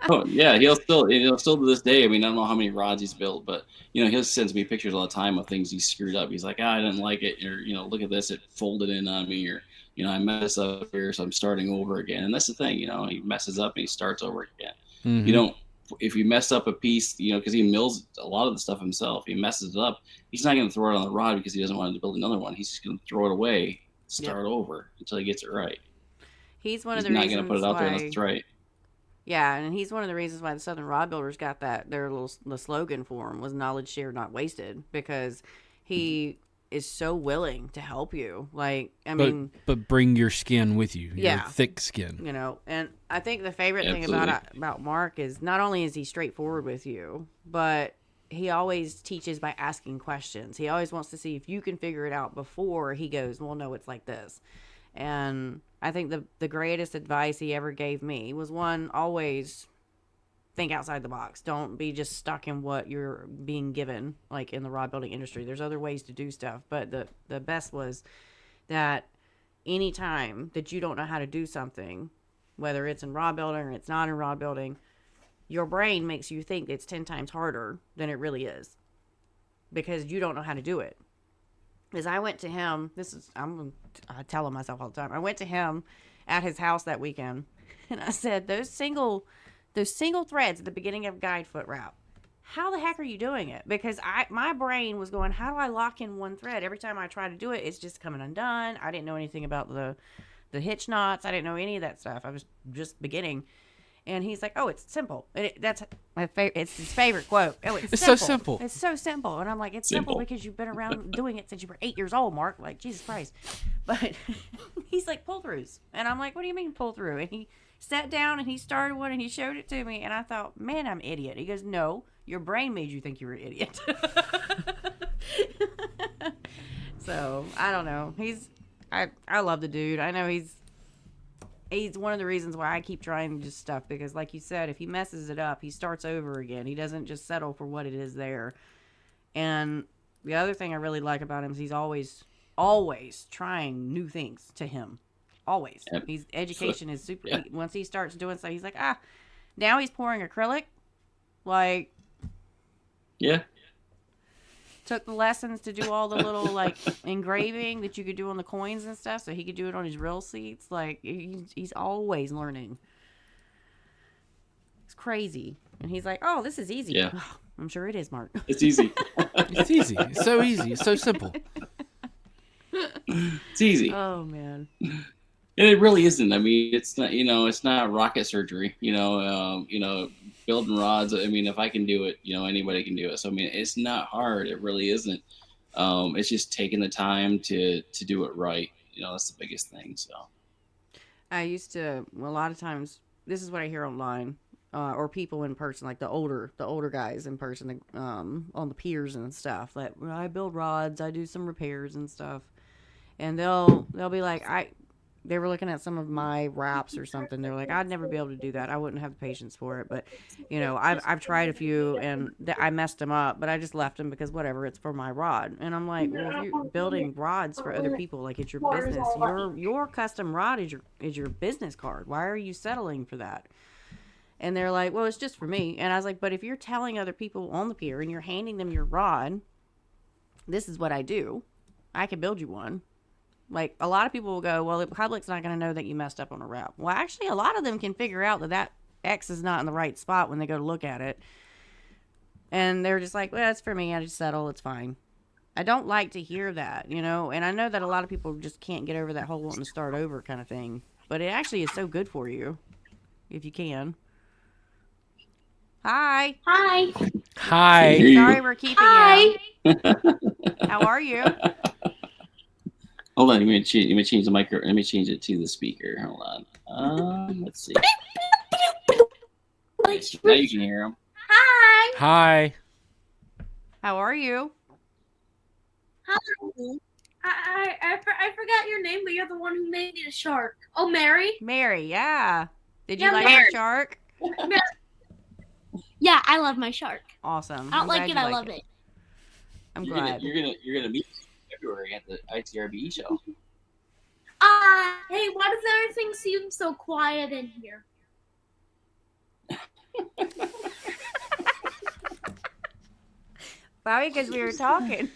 Oh yeah, he'll still to this day. I mean, I don't know how many rods he's built, but he sends me pictures all the time of things he screwed up. He's like, I didn't like it, or look at this, it folded in on me, or I messed up here, so I'm starting over again. And that's the thing, he messes up and he starts over again. Mm-hmm. If you mess up a piece, because he mills a lot of the stuff himself, he messes it up. He's not going to throw it on the rod because he doesn't want to build another one. He's just going to throw it away, start over until he gets it right. He's one of the reasons not going to put it out there unless it's right. Yeah, and he's one of the reasons why the Southern Rod Builders got the slogan for him was knowledge shared, not wasted, because he is so willing to help you. Like, but bring your skin with you. Yeah, your thick skin. And I think the favorite thing about Mark is not only is he straightforward with you, but he always teaches by asking questions. He always wants to see if you can figure it out before he goes, well, no, it's like this. And I think the greatest advice he ever gave me was, one, always think outside the box. Don't be just stuck in what you're being given, like in the rod building industry. There's other ways to do stuff. But the best was that anytime that you don't know how to do something, whether it's in rod building or it's not in rod building, your brain makes you think it's 10 times harder than it really is, because you don't know how to do it. Because I went to him, I tell him myself all the time. I went to him at his house that weekend, and I said, those single threads at the beginning of guide foot wrap, how the heck are you doing it? Because my brain was going, how do I lock in one thread? Every time I try to do it, it's just coming undone. I didn't know anything about the hitch knots. I didn't know any of that stuff. I was just beginning. And he's like, "Oh, it's simple." And that's my favorite. It's his favorite quote. "Oh, it's so simple. simple. It's so simple." And I'm like, "It's simple because you've been around doing it since you were 8 years old, Mark." Like, Jesus Christ. But he's like, "Pull throughs," and I'm like, "What do you mean pull through?" And he sat down and he started one and he showed it to me, and I thought, "Man, I'm an idiot." He goes, "No, your brain made you think you were an idiot." So I don't know. I love the dude. I know he's one of the reasons why I keep trying just stuff, because like you said, if he messes it up, he starts over again. He doesn't just settle for what it is there. And the other thing I really like about him is he's always trying new things to him. Always. Yep. Education is super. Yeah. Once he starts doing stuff, he's like, now he's pouring acrylic. Like, Yeah. took the lessons to do all the little like engraving that you could do on the coins and stuff, so he could do it on his real seats. Like, he's always learning. It's crazy. And he's like, "Oh, this is easy." Yeah. I'm sure it is, Mark. It's easy. It's easy. It's so easy. It's so simple. It's easy. Oh man. And it really isn't. I mean, it's not, it's not rocket surgery, building rods. I mean, if I can do it, anybody can do it. So, I mean, it's not hard. It really isn't. It's just taking the time to do it right. That's the biggest thing. So I used to, a lot of times, this is what I hear online, or people in person, like the older guys in person, on the piers and stuff. Like, I build rods, I do some repairs and stuff, and they'll be like, they were looking at some of my wraps or something. They're like, "I'd never be able to do that. I wouldn't have the patience for it." But, I've tried a few and I messed them up, but I just left them because whatever, it's for my rod. And I'm like, well, if you're building rods for other people, like it's your business, your custom rod is your business card. Why are you settling for that? And they're like, "Well, it's just for me." And I was like, "But if you're telling other people on the pier and you're handing them your rod, this is what I do. I can build you one." Like, a lot of people will go, "Well, the public's not going to know that you messed up on a wrap." Well, actually, a lot of them can figure out that X is not in the right spot when they go to look at it. And they're just like, "Well, it's for me. I just settle. It's fine." I don't like to hear that, And I know that a lot of people just can't get over that whole wanting to start over kind of thing. But it actually is so good for you, if you can. Hi. Hi. Hi. Sorry we're keeping you. How are you? hold on. Let me change the micro. Let me change it to the speaker. Hold on. Let's see. Now you can hear him. Hi. Hi. How are you? Hi. I forgot your name, but you're the one who made me a shark. Oh, Mary? Mary, yeah. Did you Yeah, like Mary. your shark? Yeah, I love my shark. Awesome. I don't like it, I love it. I'm glad. You're gonna meet in February at the ITRBE show. Hey, why does everything seem so quiet in here? Probably because we were talking.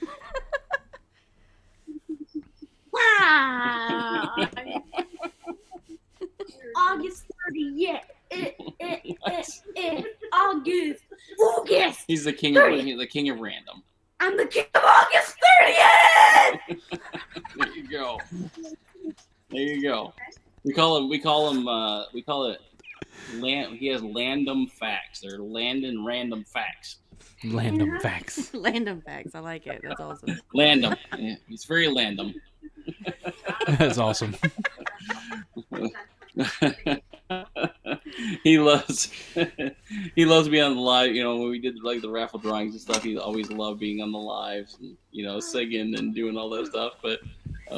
Wow. August 30th. Yeah. August. He's the king of random. I'm the king of August 30th. There you go. There you go. We call it he has landom facts. They're landing random facts. Random facts. Random facts. I like it. That's awesome. Landom. Yeah, he's very landom. That's awesome. He loves being on the live. When we did like the raffle drawings and stuff, he always loved being on the lives and singing and doing all that stuff. But I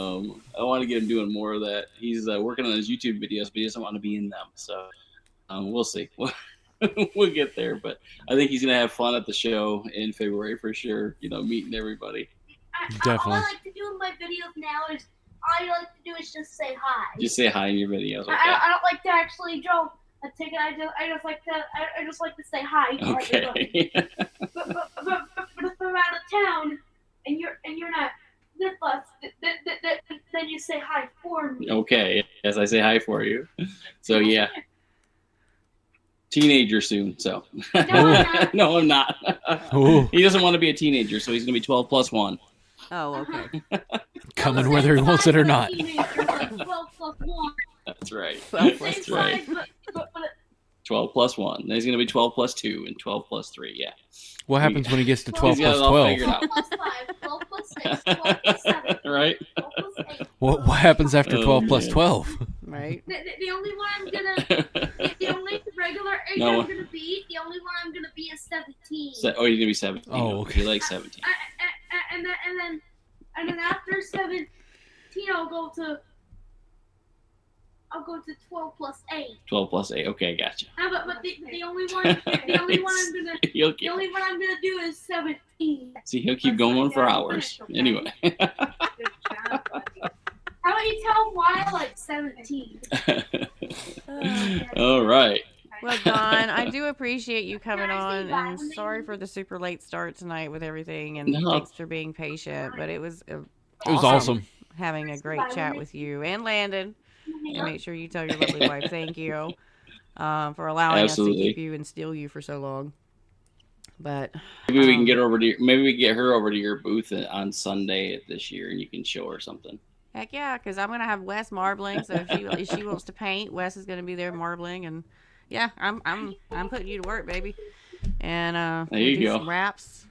want to get him doing more of that. He's working on his YouTube videos, but he doesn't want to be in them. So we'll see. We'll get there. But I think he's gonna have fun at the show in February for sure. Meeting everybody. Definitely. All I like to do in my videos now is just say hi. Just say hi in your videos. Okay. I don't like to actually draw a ticket. I just like to say hi. To Okay. But if I'm out of town and you're not with us, then you say hi for me. Okay. Yes, I say hi for you. So yeah. Teenager soon. So no, I'm not. Ooh. He doesn't want to be a teenager, so he's gonna be 12 plus 1. Oh, okay. Coming whether he wants it or not. 12 plus 1. That's right. Well, Same That's right. size, but 12 plus 1. Then he's going to be 12 plus 2 and 12 plus 3. Yeah. What happens when he gets to 12 He's got plus it all 12? figured out. 12 plus 5, 12 plus 6, 12 plus 7, Right? 12 plus 8. What happens after Oh, 12 plus man. 12? Right? The only one I'm gonna, the only regular age No. I'm gonna be, the only one I'm gonna be is 17. Oh, you're going to be 17. Oh, okay. He likes 17. And then after 17, I'll go to 12 plus 8. 12 plus 8. Okay, gotcha. But the only one I'm gonna do is 17. See, he'll keep going for hours. Anyway. How about you tell him why I like 17? All right. Well, Don, I do appreciate you coming Can I say on, bye and when they sorry leave? for the super late start tonight with everything, and No. thanks for being patient. But it was It was awesome. having a great chat with you and Landon. And make sure you tell your lovely wife thank you for allowing us to Absolutely. keep you and steal you for so long. But Maybe we can get her over to your booth on Sunday this year, and you can show her something. heck yeah, because I'm gonna have Wes marbling. So if she wants to paint, Wes is gonna be there marbling, and yeah, I'm putting you to work, baby. And There we'll you do go. some raps.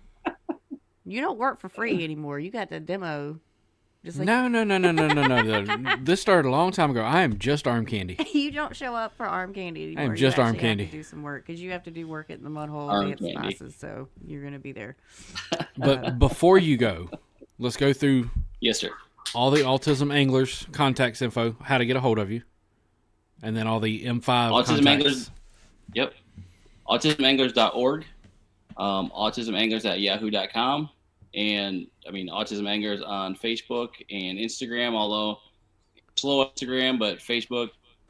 You don't work for free anymore. You got the demo. Just like No. This started a long time ago. I am just arm candy. you don't show up for arm candy anymore. I'm just you arm actually candy. Have to do some work because you have to do work at the mud hole Arm dance candy. classes. So you're gonna be there. But before you go, let's go through Yes, sir. all the Autism Anglers contacts info, how to get a hold of you, and then all the M5 Autism contacts. Anglers. Yep. AutismAnglers.org. AutismAnglers@yahoo.com. And I mean, Autism Anglers on Facebook and Instagram, although slow Instagram, but Facebook,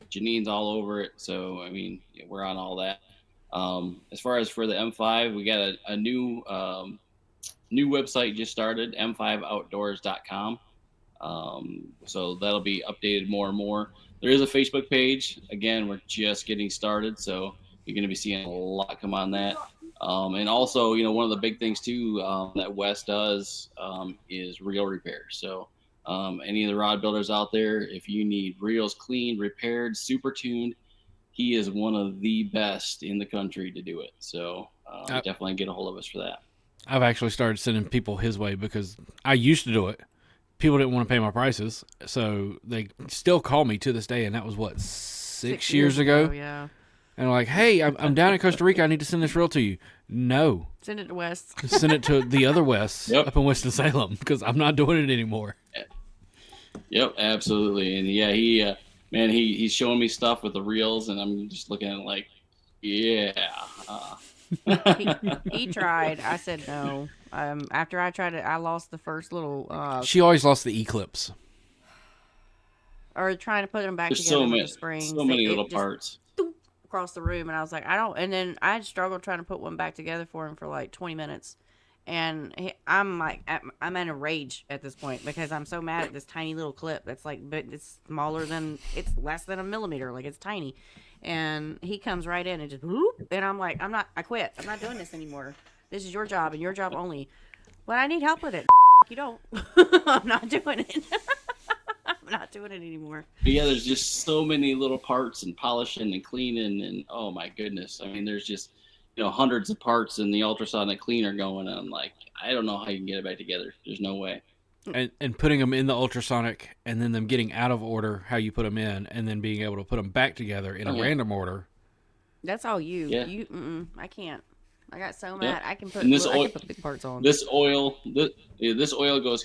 Janine's all over it. So, I mean, yeah, we're on all that. As far as for the M5, we got a new website just started, m5outdoors.com. So that'll be updated more and more. There is a Facebook page. Again, we're just getting started, so you're going to be seeing a lot come on that. And also, one of the big things too that Wes does is reel repair. So any of the rod builders out there, if you need reels cleaned, repaired, super tuned, he is one of the best in the country to do it. So definitely get a hold of us for that. I've actually started sending people his way because I used to do it. People didn't want to pay my prices, so they still call me to this day, and that was, what, 6 years ago? Yeah. And like, hey, I'm down in Costa Rica. I need to send this reel to you. No. Send it to Wes. Send it to the other Wes Yep. up in Winston-Salem because I'm not doing it anymore. Yep, absolutely. And yeah, he's showing me stuff with the reels, and I'm just looking at it like, yeah. He tried. I said no. After I tried it, I lost the first little. She always lost the Eclipse. Or trying to put them back There's together so with many, the springs. so many It little just parts. across the room, and I was like, I don't. And then I struggled trying to put one back together for him for like 20 minutes. And I'm like, I'm in a rage at this point because I'm so mad at this tiny little clip that's like, but it's less than a millimeter, like it's tiny. And he comes right in and just whoop, and I'm like, I quit. I'm not doing this anymore. This is your job and your job only. But I need help with it. You don't. I'm not doing it. I'm not doing it anymore. But yeah, there's just so many little parts and polishing and cleaning, and oh my goodness. I mean, there's just, hundreds of parts in the ultrasonic cleaner going, and I'm like, I don't know how you can get it back together. There's no way. And putting them in the ultrasonic and then them getting out of order how you put them in and then being able to put them back together in a random order. That's all you. Yeah. I can't. I got so mad. I can put And this I oil- can put big parts on. This oil goes here, this oil goes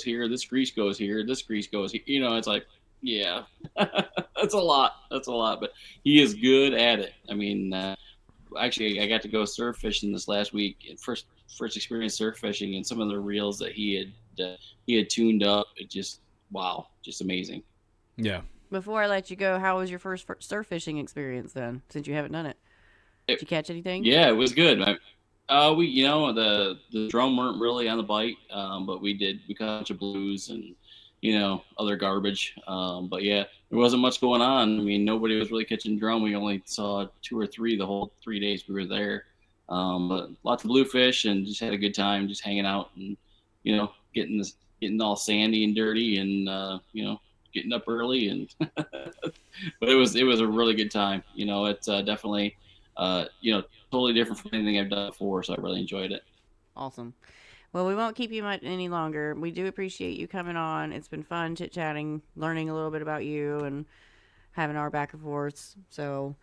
here, this grease goes here, this grease goes here. It's like, yeah, that's a lot. But he is good at it. I mean, actually, I got to go surf fishing this last week. First experience surf fishing, and some of the reels that he had tuned up. It just, wow, just amazing. Yeah. Before I let you go, how was your first surf fishing experience then? Since you haven't done it, did you catch anything? Yeah, it was good. The drum weren't really on the bite, but we caught a bunch of blues and other garbage. But yeah, there wasn't much going on. I mean, nobody was really catching drum. We only saw 2 or 3 the whole 3 days we were there. But lots of bluefish, and just had a good time, just hanging out and getting all sandy and dirty, and getting up early, and but it was a really good time. It's definitely totally different from anything I've done before, so I really enjoyed it. Awesome. Well, we won't keep you much any longer. We do appreciate you coming on. It's been fun chit chatting, learning a little bit about you, and having our back and forths. So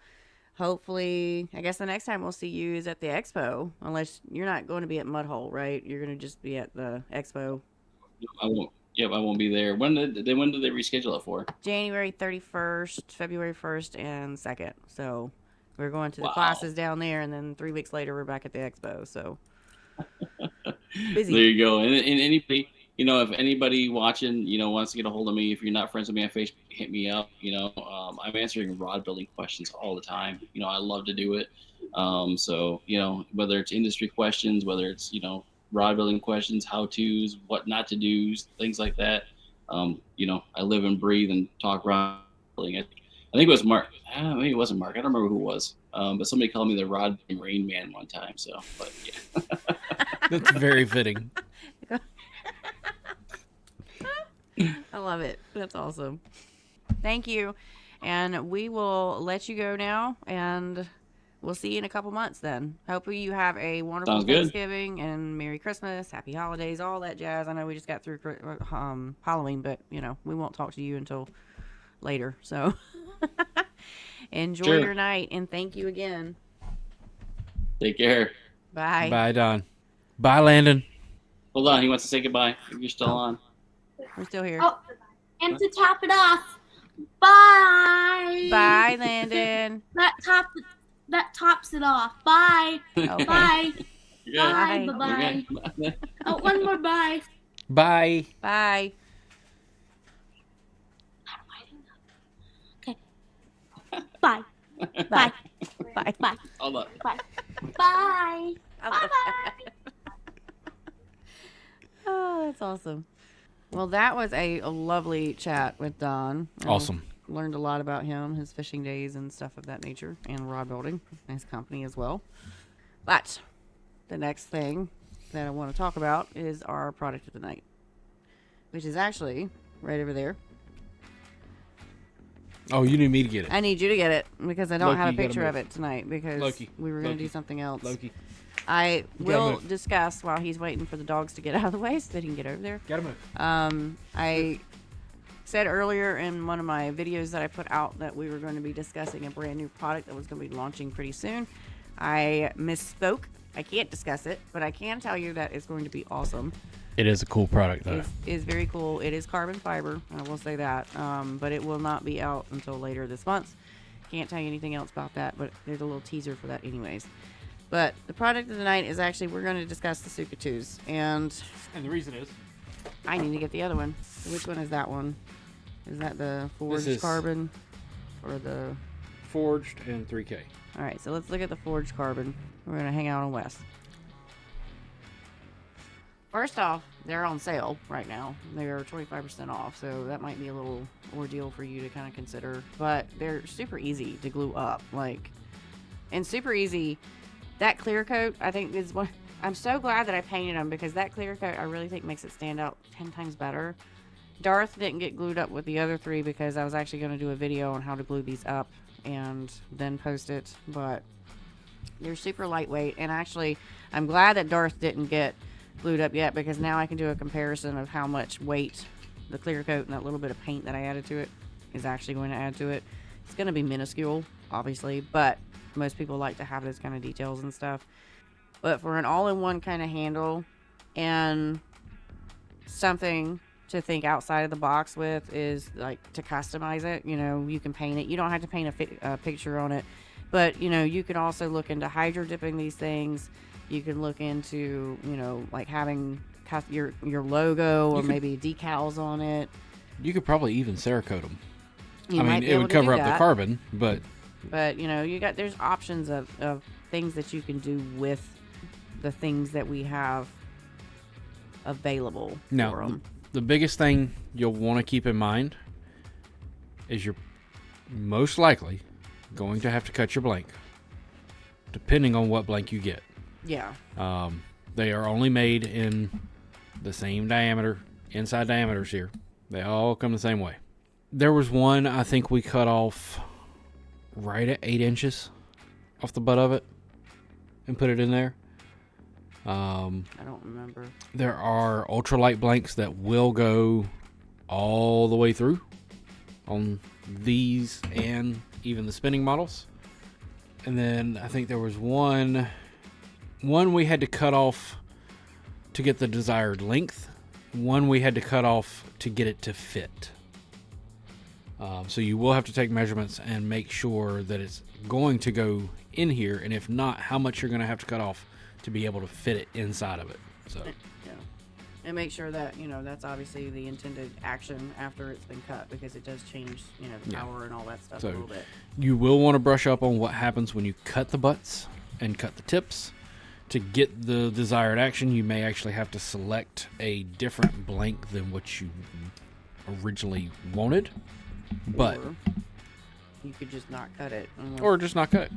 hopefully, I guess the next time we'll see you is at the expo, unless you're not going to be at Mudhole, right? You're going to just be at the expo. I won't. Yep, I won't be there. When did they reschedule it for? January 31st, February 1st, and 2nd. So we're going to the Wow. classes down there, and then 3 weeks later, we're back at the expo. So busy. There you go. And anybody, if anybody watching, wants to get a hold of me, if you're not friends with me on Facebook, hit me up. I'm answering rod building questions all the time. I love to do it. So, whether it's industry questions, whether it's, rod building questions, how-tos, what not to do, things like that. I live and breathe and talk rod building. I think it was Mark. Maybe it wasn't Mark. I don't remember who it was. But somebody called me the Rod Rain Man one time. So, but yeah. That's very fitting. I love it. That's awesome. Thank you. And we will let you go now, and we'll see you in a couple months then. Hopefully you have a wonderful Sounds good. Thanksgiving and Merry Christmas, Happy Holidays, all that jazz. I know we just got through Halloween, but, we won't talk to you until later. So enjoy Sure. your night, and thank you again. Take care. Bye. Bye, Don. Bye, Landon. Hold on. He wants to say goodbye. You're still on. We're still here. Oh, and to top it off, bye. Bye, Landon. That tops it off. Bye. Okay. Bye. You're good. Bye. Bye. Bye. Okay. Oh, one more bye. Bye. Bye. Okay. Bye. Bye. Bye. Bye. Hold on. Bye. Bye. Bye. Oh, that's awesome. Well, that was a lovely chat with Don. Awesome. Learned a lot about him, his fishing days and stuff of that nature, and rod building, and his company as well. But the next thing that I want to talk about is our product of the night, which is actually right over there. Oh, you need me to get it. I need you to get it because I don't Loki, have a you gotta picture of move. it tonight because Loki, we were going to Loki, do something else. Loki, I You gotta will move. discuss while he's waiting for the dogs to get out of the way so that he can get over there. gotta move. I said earlier in one of my videos that I put out that we were going to be discussing a brand new product that was going to be launching pretty soon. I misspoke. I can't discuss it, but I can tell you that it's going to be awesome. It is a cool product, though. It is very cool. It is carbon fiber, I will say that, but it will not be out until later this month. Can't tell you anything else about that, but there's a little teaser for that anyways. But the product of the night is actually, we're going to discuss the Sukatus, and And the reason is, I need to get the other one. Which one is that one? Is that the forged is- carbon or the... forged and 3K. All right, so let's look at the forged carbon. We're going to hang out on West. First off, they're on sale right now. They're 25% off, so that might be a little ordeal for you to kind of consider. But they're super easy to glue up, and super easy. That clear coat, I think, is one. I'm so glad that I painted them because that clear coat, I really think, makes it stand out 10 times better. Darth didn't get glued up with the other three because I was actually going to do a video on how to glue these up and then post it, but they're super lightweight. And actually, I'm glad that Darth didn't get glued up yet because now I can do a comparison of how much weight the clear coat and that little bit of paint that I added to it is actually going to add to it. It's going to be minuscule, obviously, but most people like to have those kind of details and stuff. But for an all-in-one kind of handle and something to think outside of the box with is like to customize it. You can paint it. You don't have to paint a picture on it, but you can also look into hydro dipping these things. You can look into like having your logo or maybe decals on it. You could probably even Cerakote them. You I might mean, be it able would to cover do up the that. carbon, but But there's options of things that you can do with the things that we have available for now 'em. the biggest thing you'll want to keep in mind is you're most likely going to have to cut your blank, depending on what blank you get. Yeah. They are only made in the same diameter, inside diameters here. They all come the same way. There was one I think we cut off right at 8 inches off the butt of it and put it in there. I don't remember. There are ultralight blanks that will go all the way through on these and even the spinning models. And then I think there was one we had to cut off to get the desired length. One we had to cut off to get it to fit. So you will have to take measurements and make sure that it's going to go in here, and if not, how much you're going to have to cut off to be able to fit it inside of it. So Yeah. And make sure that, that's obviously the intended action after it's been cut, because it does change, the power and all that stuff a little bit. You will want to brush up on what happens when you cut the butts and cut the tips. To get the desired action, you may actually have to select a different blank than what you originally wanted. But Or you could just not cut it. or just not cut it.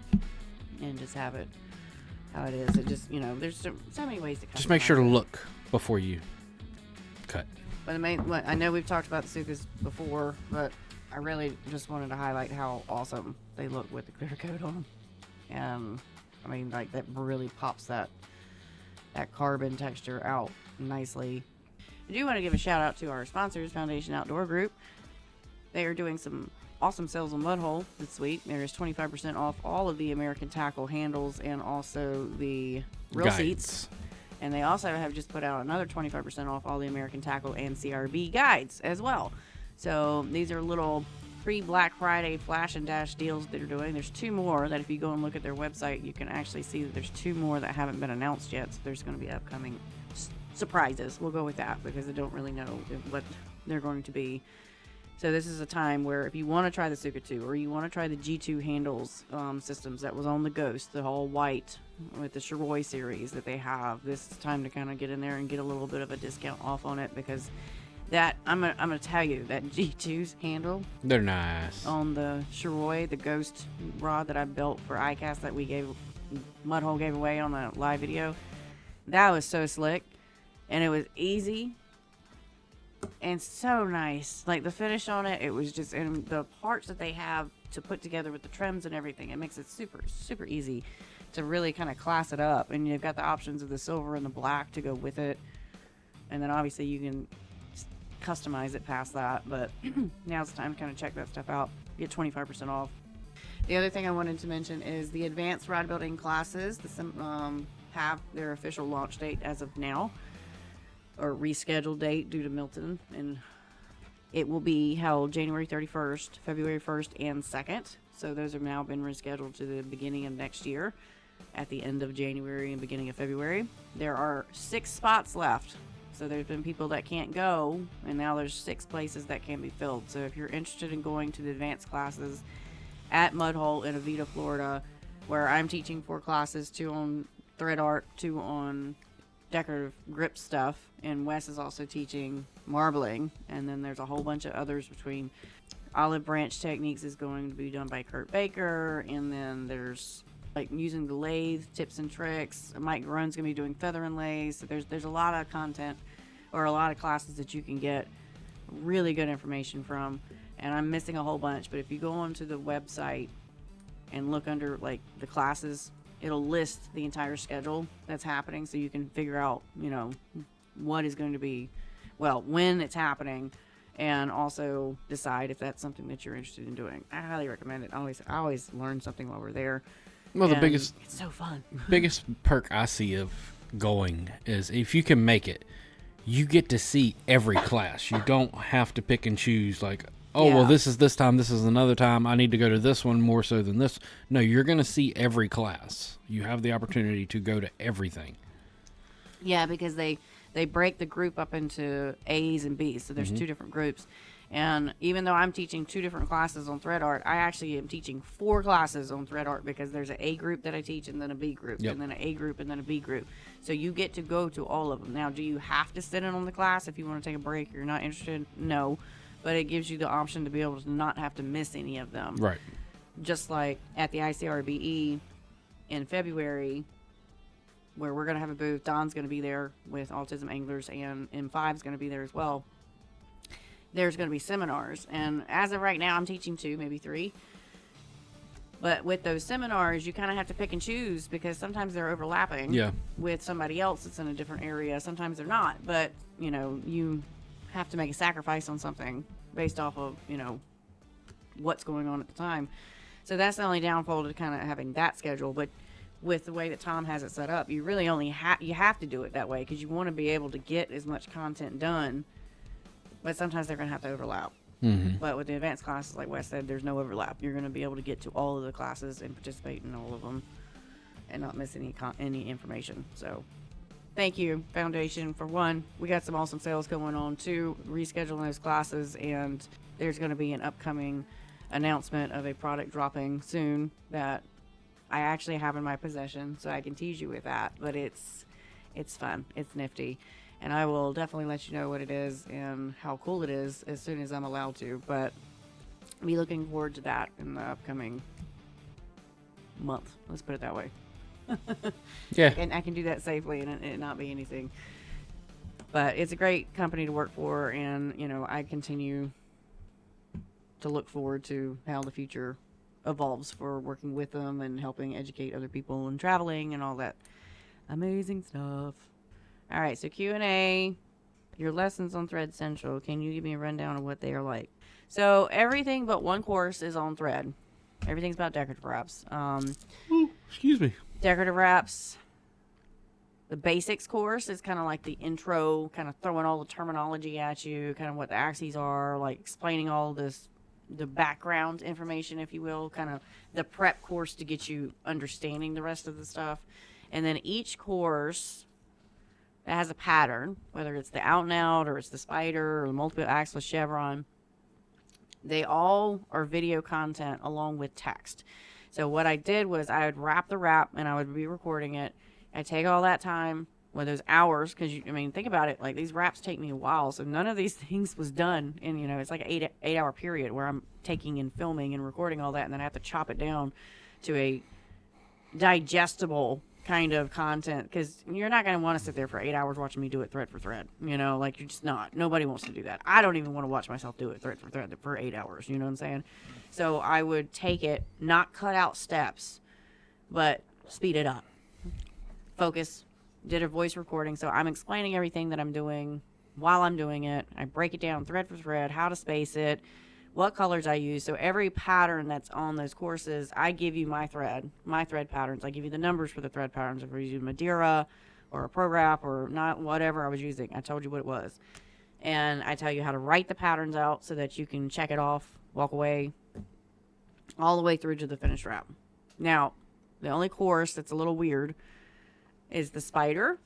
And just have it how it is. It just, there's so many ways to cut. Just make sure to look before you cut. But I know we've talked about the Sukas before, but I really just wanted to highlight how awesome they look with the clear coat on them. That really pops that carbon texture out nicely. I do want to give a shout out to our sponsors, Foundation Outdoor Group. They are doing some awesome sales on Mudhole this week. There is 25% off all of the American Tackle handles and also the real seats. And they also have just put out another 25% off all the American Tackle and CRB guides as well. So these are little pre-Black Friday flash and dash deals that they're doing. There's 2 more that if you go and look at their website, you can actually see that there's 2 more that haven't been announced yet. So there's going to be upcoming surprises. We'll go with that because I don't really know what they're going to be. So this is a time where if you want to try the Suka 2 or you want to try the G2 handles systems that was on the Ghost, the all white with the Shiroi series that they have, this is time to kind of get in there and get a little bit of a discount off on it, because that I'm gonna tell you that G2's handle, They're nice. on the Shiroi, the Ghost rod that I built for iCast that Mudhole gave away on the live video, that was so slick, and it was easy and so nice. Like the finish on it, it was just, and the parts that they have to put together with the trims and everything, it makes it super, super easy to really kind of class it up. And you've got the options of the silver and the black to go with it. And then obviously you can customize it past that. But now it's time to kind of check that stuff out. Get 25% off. The other thing I wanted to mention is the advanced rod building classes have their official launch date as of now, or rescheduled date due to Milton, and it will be held January 31st, February 1st, and 2nd. So those have now been rescheduled to the beginning of next year, at the end of January and beginning of February. There are 6 spots left. So there's been people that can't go, and now there's 6 places that can be filled. So if you're interested in going to the advanced classes at Mudhole in Avita, Florida, where I'm teaching 4 classes, 2 on thread art, 2 on decorative grip stuff, and Wes is also teaching marbling, and then there's a whole bunch of others between olive branch techniques is going to be done by Kurt Baker, and then there's like using the lathe tips and tricks. Mike Groen's gonna be doing feather and lathe. So there's a lot of content or a lot of classes that you can get really good information from, and I'm missing a whole bunch, but if you go onto the website and look under like the classes, it'll list the entire schedule that's happening, so you can figure out, what is going to be, when it's happening, and also decide if that's something that you're interested in doing. I highly recommend it. I always learn something while we're there. Well, It's so fun. biggest perk I see of going is if you can make it, you get to see every class. You don't have to pick and choose like, well, this is this time, this is another time, I need to go to this one more so than this. No, you're going to see every class. You have the opportunity to go to everything. Yeah, because they break the group up into A's and B's, so there's 2 different groups. And even though I'm teaching 2 different classes on thread art, I actually am teaching 4 classes on thread art, because there's an A group that I teach, and then a B group, and then an A group, and then a B group. So you get to go to all of them. Now, do you have to sit in on the class if you want to take a break or you're not interested? No. But it gives you the option to be able to not have to miss any of them. Right. Just like at the ICRBE in February, where we're going to have a booth. Don's going to be there with Autism Anglers, and M5's going to be there as well. there's going to be seminars. And as of right now, I'm teaching 2, maybe 3. But with those seminars, you kind of have to pick and choose because sometimes they're overlapping with somebody else that's in a different area. Sometimes they're not. But, you know, you have to make a sacrifice on something based off of, you know, what's going on at the time. So that's the only downfall to kind of having that schedule. But with the way that Tom has it set up, you really only you have to do it that way because you want to be able to get as much content done. But sometimes they're going to have to overlap. Mm-hmm. But with the advanced classes, like Wes said, there's no overlap. You're going to be able to get to all of the classes and participate in all of them and not miss any information. So thank you, Foundation. For one, we got some awesome sales going on. 2, rescheduling those classes, and there's going to be an upcoming announcement of a product dropping soon that I actually have in my possession, so I can tease you with that. But it's fun. It's nifty. And I will definitely let you know what it is and how cool it is as soon as I'm allowed to. But I'll be looking forward to that in the upcoming month. Let's put it that way. Yeah. And I can do that safely and it not be anything. But it's a great company to work for. And, you know, I continue to look forward to how the future evolves for working with them and helping educate other people and traveling and all that amazing stuff. All right, so Q&A, your lessons on Thread Central. Can you give me a rundown of what they are like? So everything but one course is on Thread. Everything's about decorative wraps. Ooh, excuse me. Decorative wraps. The basics course is kind of like the intro, kind of throwing all the terminology at you, kind of what the axes are, like explaining all this, the background information, if you will, kind of the prep course to get you understanding the rest of the stuff. And then each course that has a pattern, whether it's the out and out or it's the spider or the multiple axis chevron, they all are video content along with text. So what I did was I would wrap the wrap and I would be recording it. I take all that time with those hours because I mean, think about it. Like these wraps take me a while, so none of these things was done in, you know, it's like an 8-hour period where I'm taking and filming and recording all that, and then I have to chop it down to a digestible kind of content because you're not going to want to sit there for 8 hours watching me do it thread for thread, you know, like you're just not. Nobody wants to do that. I don't even want to watch myself do it thread for thread for 8 hours, you know what I'm saying? So I would take it, not cut out steps, but speed it up. Focus, did a voice recording, so I'm explaining everything that I'm doing while I'm doing it. I break it down thread for thread, how to space it, what colors I use. So every pattern that's on those courses, I give you my thread patterns. I give you the numbers for the thread patterns. If we're using Madeira or a ProWrap or not, whatever I was using, I told you what it was. And I tell you how to write the patterns out so that you can check it off, walk away, all the way through to the finished wrap. Now, the only course that's a little weird is the spider.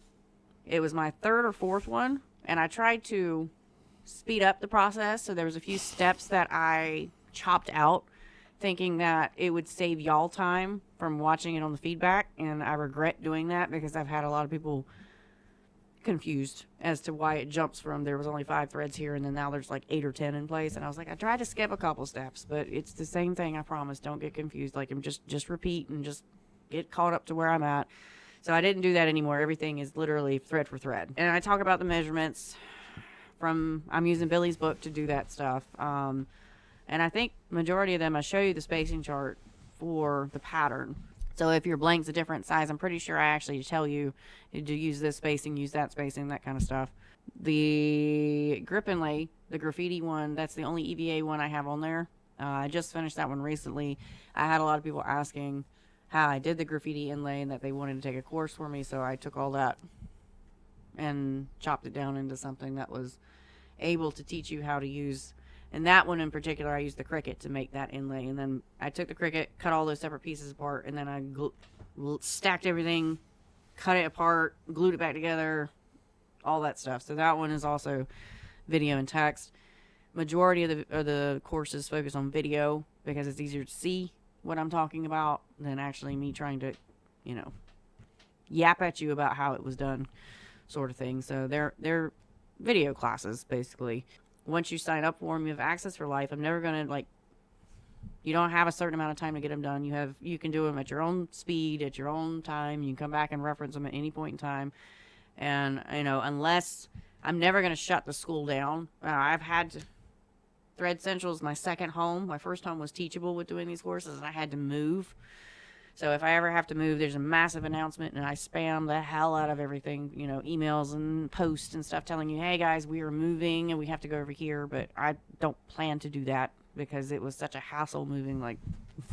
It was my 3rd or 4th one, and I tried to speed up the process, so there was a few steps that I chopped out thinking that it would save y'all time from watching it on the feedback, and I regret doing that because I've had a lot of people confused as to why it jumps from there was only 5 threads here and then now there's like 8 or 10 in place, and I was like, I tried to skip a couple steps, but it's the same thing, I promise. Don't get confused. Like, I'm just repeat and just get caught up to where I'm at. So I didn't do that anymore. Everything is literally thread for thread, and I talk about the measurements I'm using Billy's book to do that stuff. And I think majority of them, I show you the spacing chart for the pattern. So if your blank's a different size, I'm pretty sure I actually tell you to use this spacing, use that spacing, that kind of stuff. The grip inlay, the graffiti one, that's the only EVA one I have on there. I just finished that one recently. I had a lot of people asking how I did the graffiti inlay and that they wanted to take a course for me, so I took all that and chopped it down into something that was able to teach you how to use. And that one in particular, I used the Cricut to make that inlay, and then I took the Cricut, cut all those separate pieces apart, and then I stacked everything, cut it apart, glued it back together, all that stuff. So that one is also video and text. Majority of the courses focus on video because it's easier to see what I'm talking about than actually me trying to, you know, yap at you about how it was done, sort of thing. So they're video classes, basically. Once you sign up for them, you have access for life. I'm never going to, like, you don't have a certain amount of time to get them done. You can do them at your own speed, at your own time. You can come back and reference them at any point in time. And, you know, unless I'm never going to shut the school down. I've had to, Thread Central is my second home. My first home was Teachable with doing these courses, and I had to move. So if I ever have to move, there's a massive announcement, and I spam the hell out of everything, you know, emails and posts and stuff telling you, hey guys, we are moving and we have to go over here. But I don't plan to do that because it was such a hassle moving like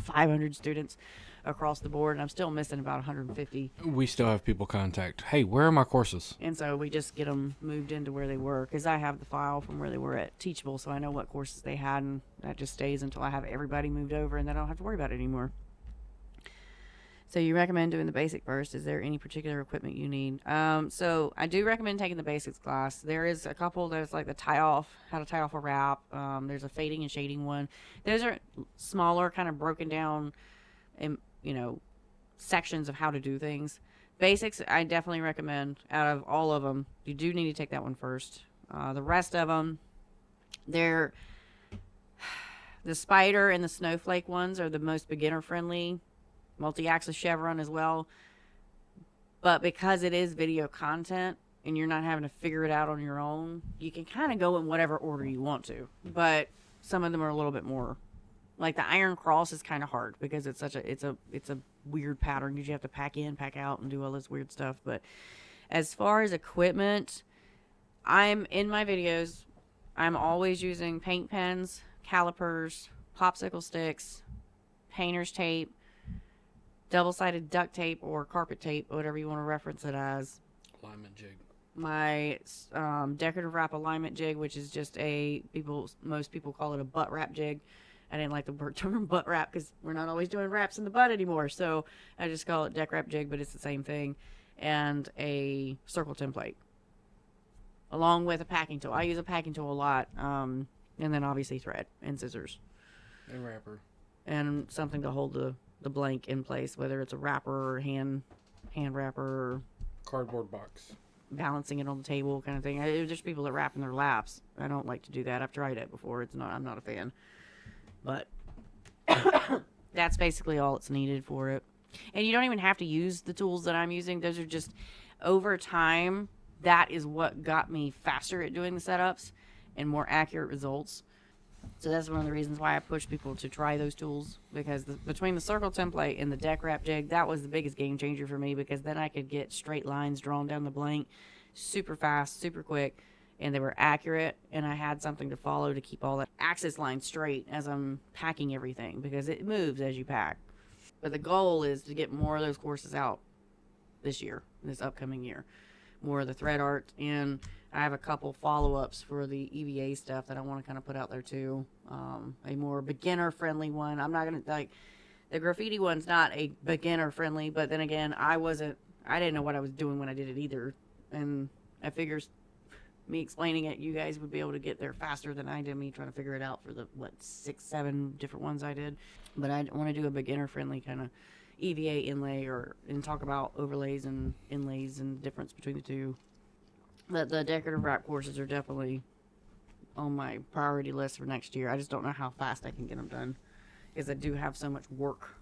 500 students across the board, and I'm still missing about 150. We still have people contact, hey, where are my courses? And so we just get them moved into where they were, because I have the file from where they were at Teachable, so I know what courses they had, and that just stays until I have everybody moved over, and then I don't have to worry about it anymore. So you recommend doing the basic first. Is there any particular equipment you need? So I do recommend taking the basics class. There is a couple that's like how to tie off a wrap. There's a fading and shading one. Those are smaller, kind of broken down, you know, sections of how to do things. Basics, I definitely recommend. Out of all of them, you do need to take that one first. The rest of them, the spider and the snowflake ones are the most beginner friendly. Multi-axis chevron as well, but because it is video content and you're not having to figure it out on your own, you can kind of go in whatever order you want to, but some of them are a little bit more, like the iron cross is kind of hard because it's a weird pattern because you have to pack in, pack out, and do all this weird stuff. But as far as equipment, I'm in my videos, I'm always using paint pens, calipers, popsicle sticks, painter's tape, double-sided duct tape or carpet tape, whatever you want to reference it as. Alignment jig. My decorative wrap alignment jig, which is just most people call it a butt wrap jig. I didn't like the term butt wrap because we're not always doing wraps in the butt anymore, so I just call it deck wrap jig, but it's the same thing. And a circle template, along with a packing tool. I use a packing tool a lot, and then obviously thread and scissors. And wrapper. And something to hold the blank in place, whether it's a wrapper or hand wrapper or cardboard box, balancing it on the table kind of thing. There's people that wrap in their laps. I don't like to do that. I've tried it before. I'm not a fan, but that's basically all it's needed for it. And you don't even have to use the tools that I'm using. Those are just, over time, that is what got me faster at doing the setups and more accurate results. So that's one of the reasons why I push people to try those tools, because between the circle template and the deck wrap jig, that was the biggest game changer for me, because then I could get straight lines drawn down the blank super fast, super quick, and they were accurate, and I had something to follow to keep all that axis line straight as I'm packing everything, because it moves as you pack. But the goal is to get more of those courses out this upcoming year. More of the thread art, and I have a couple follow-ups for the EVA stuff that I want to kind of put out there too. A more beginner-friendly one. I'm not going to, like, the graffiti one's not a beginner-friendly, but then again, I didn't know what I was doing when I did it either. And I figure me explaining it, you guys would be able to get there faster than I did, me trying to figure it out for the, 6-7 different ones I did. But I want to do a beginner-friendly kind of EVA inlay and talk about overlays and inlays and the difference between the two. The decorative wrap courses are definitely on my priority list for next year. I just don't know how fast I can get them done, because I do have so much work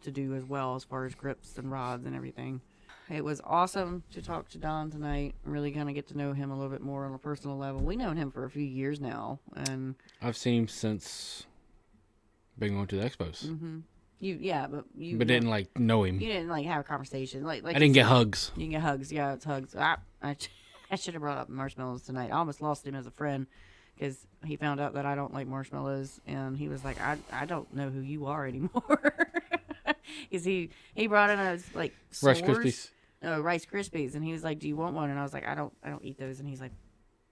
to do as well, as far as grips and rods and everything. It was awesome to talk to Don tonight, really kind of get to know him a little bit more on a personal level. We've known him for a few years now, and I've seen him since being going to the expos. Mm-hmm. But didn't like know him. You didn't like have a conversation. Like I didn't get hugs. You can get hugs. Yeah, it's hugs. I should have brought up marshmallows tonight. I almost lost him as a friend, because he found out that I don't like marshmallows, and he was like, I don't know who you are anymore. Because he brought in those like Rice s'mores. Krispies. Oh, Rice Krispies, and he was like, do you want one? And I was like, I don't eat those. And he's like,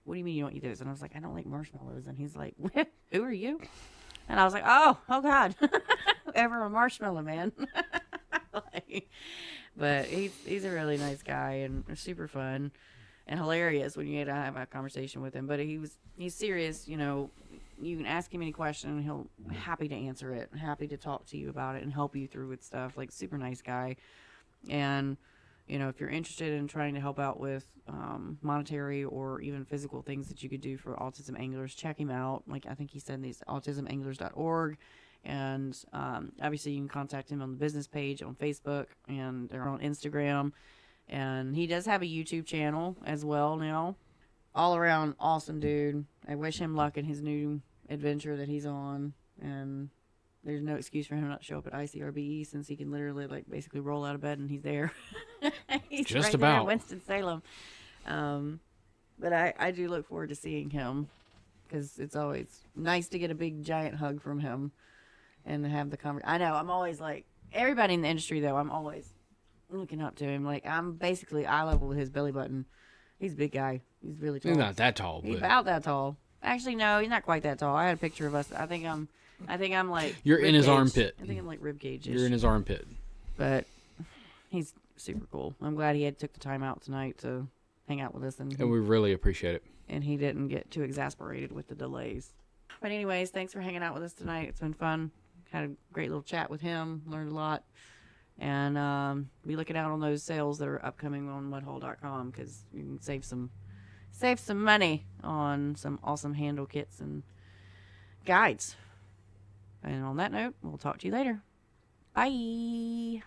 what do you mean you don't eat those? And I was like, I don't like marshmallows. And he's like, who are you? And I was like, oh God, ever a marshmallow man. But he's a really nice guy and super fun and hilarious when you have a conversation with him. But he's serious. You know, you can ask him any question and he'll happy to answer it, happy to talk to you about it and help you through with stuff. Like, super nice guy. And you know, if you're interested in trying to help out with monetary or even physical things that you could do for Autism Anglers, check him out. Like, I think he said these autismanglers.org. And obviously you can contact him on the business page on Facebook, and they're on Instagram. And he does have a YouTube channel as well now. All around awesome dude. I wish him luck in his new adventure that he's on, and there's no excuse for him not to show up at ICRBE since he can literally like basically roll out of bed and he's there. He's Just right there in about. Winston-Salem. But I do look forward to seeing him because it's always nice to get a big giant hug from him and to have the conversation. I know I'm always like everybody in the industry though. I'm always looking up to him. Like I'm basically eye level with his belly button. He's a big guy. He's really tall. He's not that tall, He's but about that tall. Actually, no, he's not quite that tall. I had a picture of us. I think I'm like you're in rib his cage. armpit. I think I'm like rib cage. You're in his armpit. But he's super cool. I'm glad he took the time out tonight to hang out with us, and we really appreciate it. And he didn't get too exasperated with the delays. But anyways, thanks for hanging out with us tonight. It's been fun. Had a great little chat with him. Learned a lot. And be looking out on those sales that are upcoming on mudhole.com because you can save some money on some awesome handle kits and guides. And on that note, we'll talk to you later. Bye.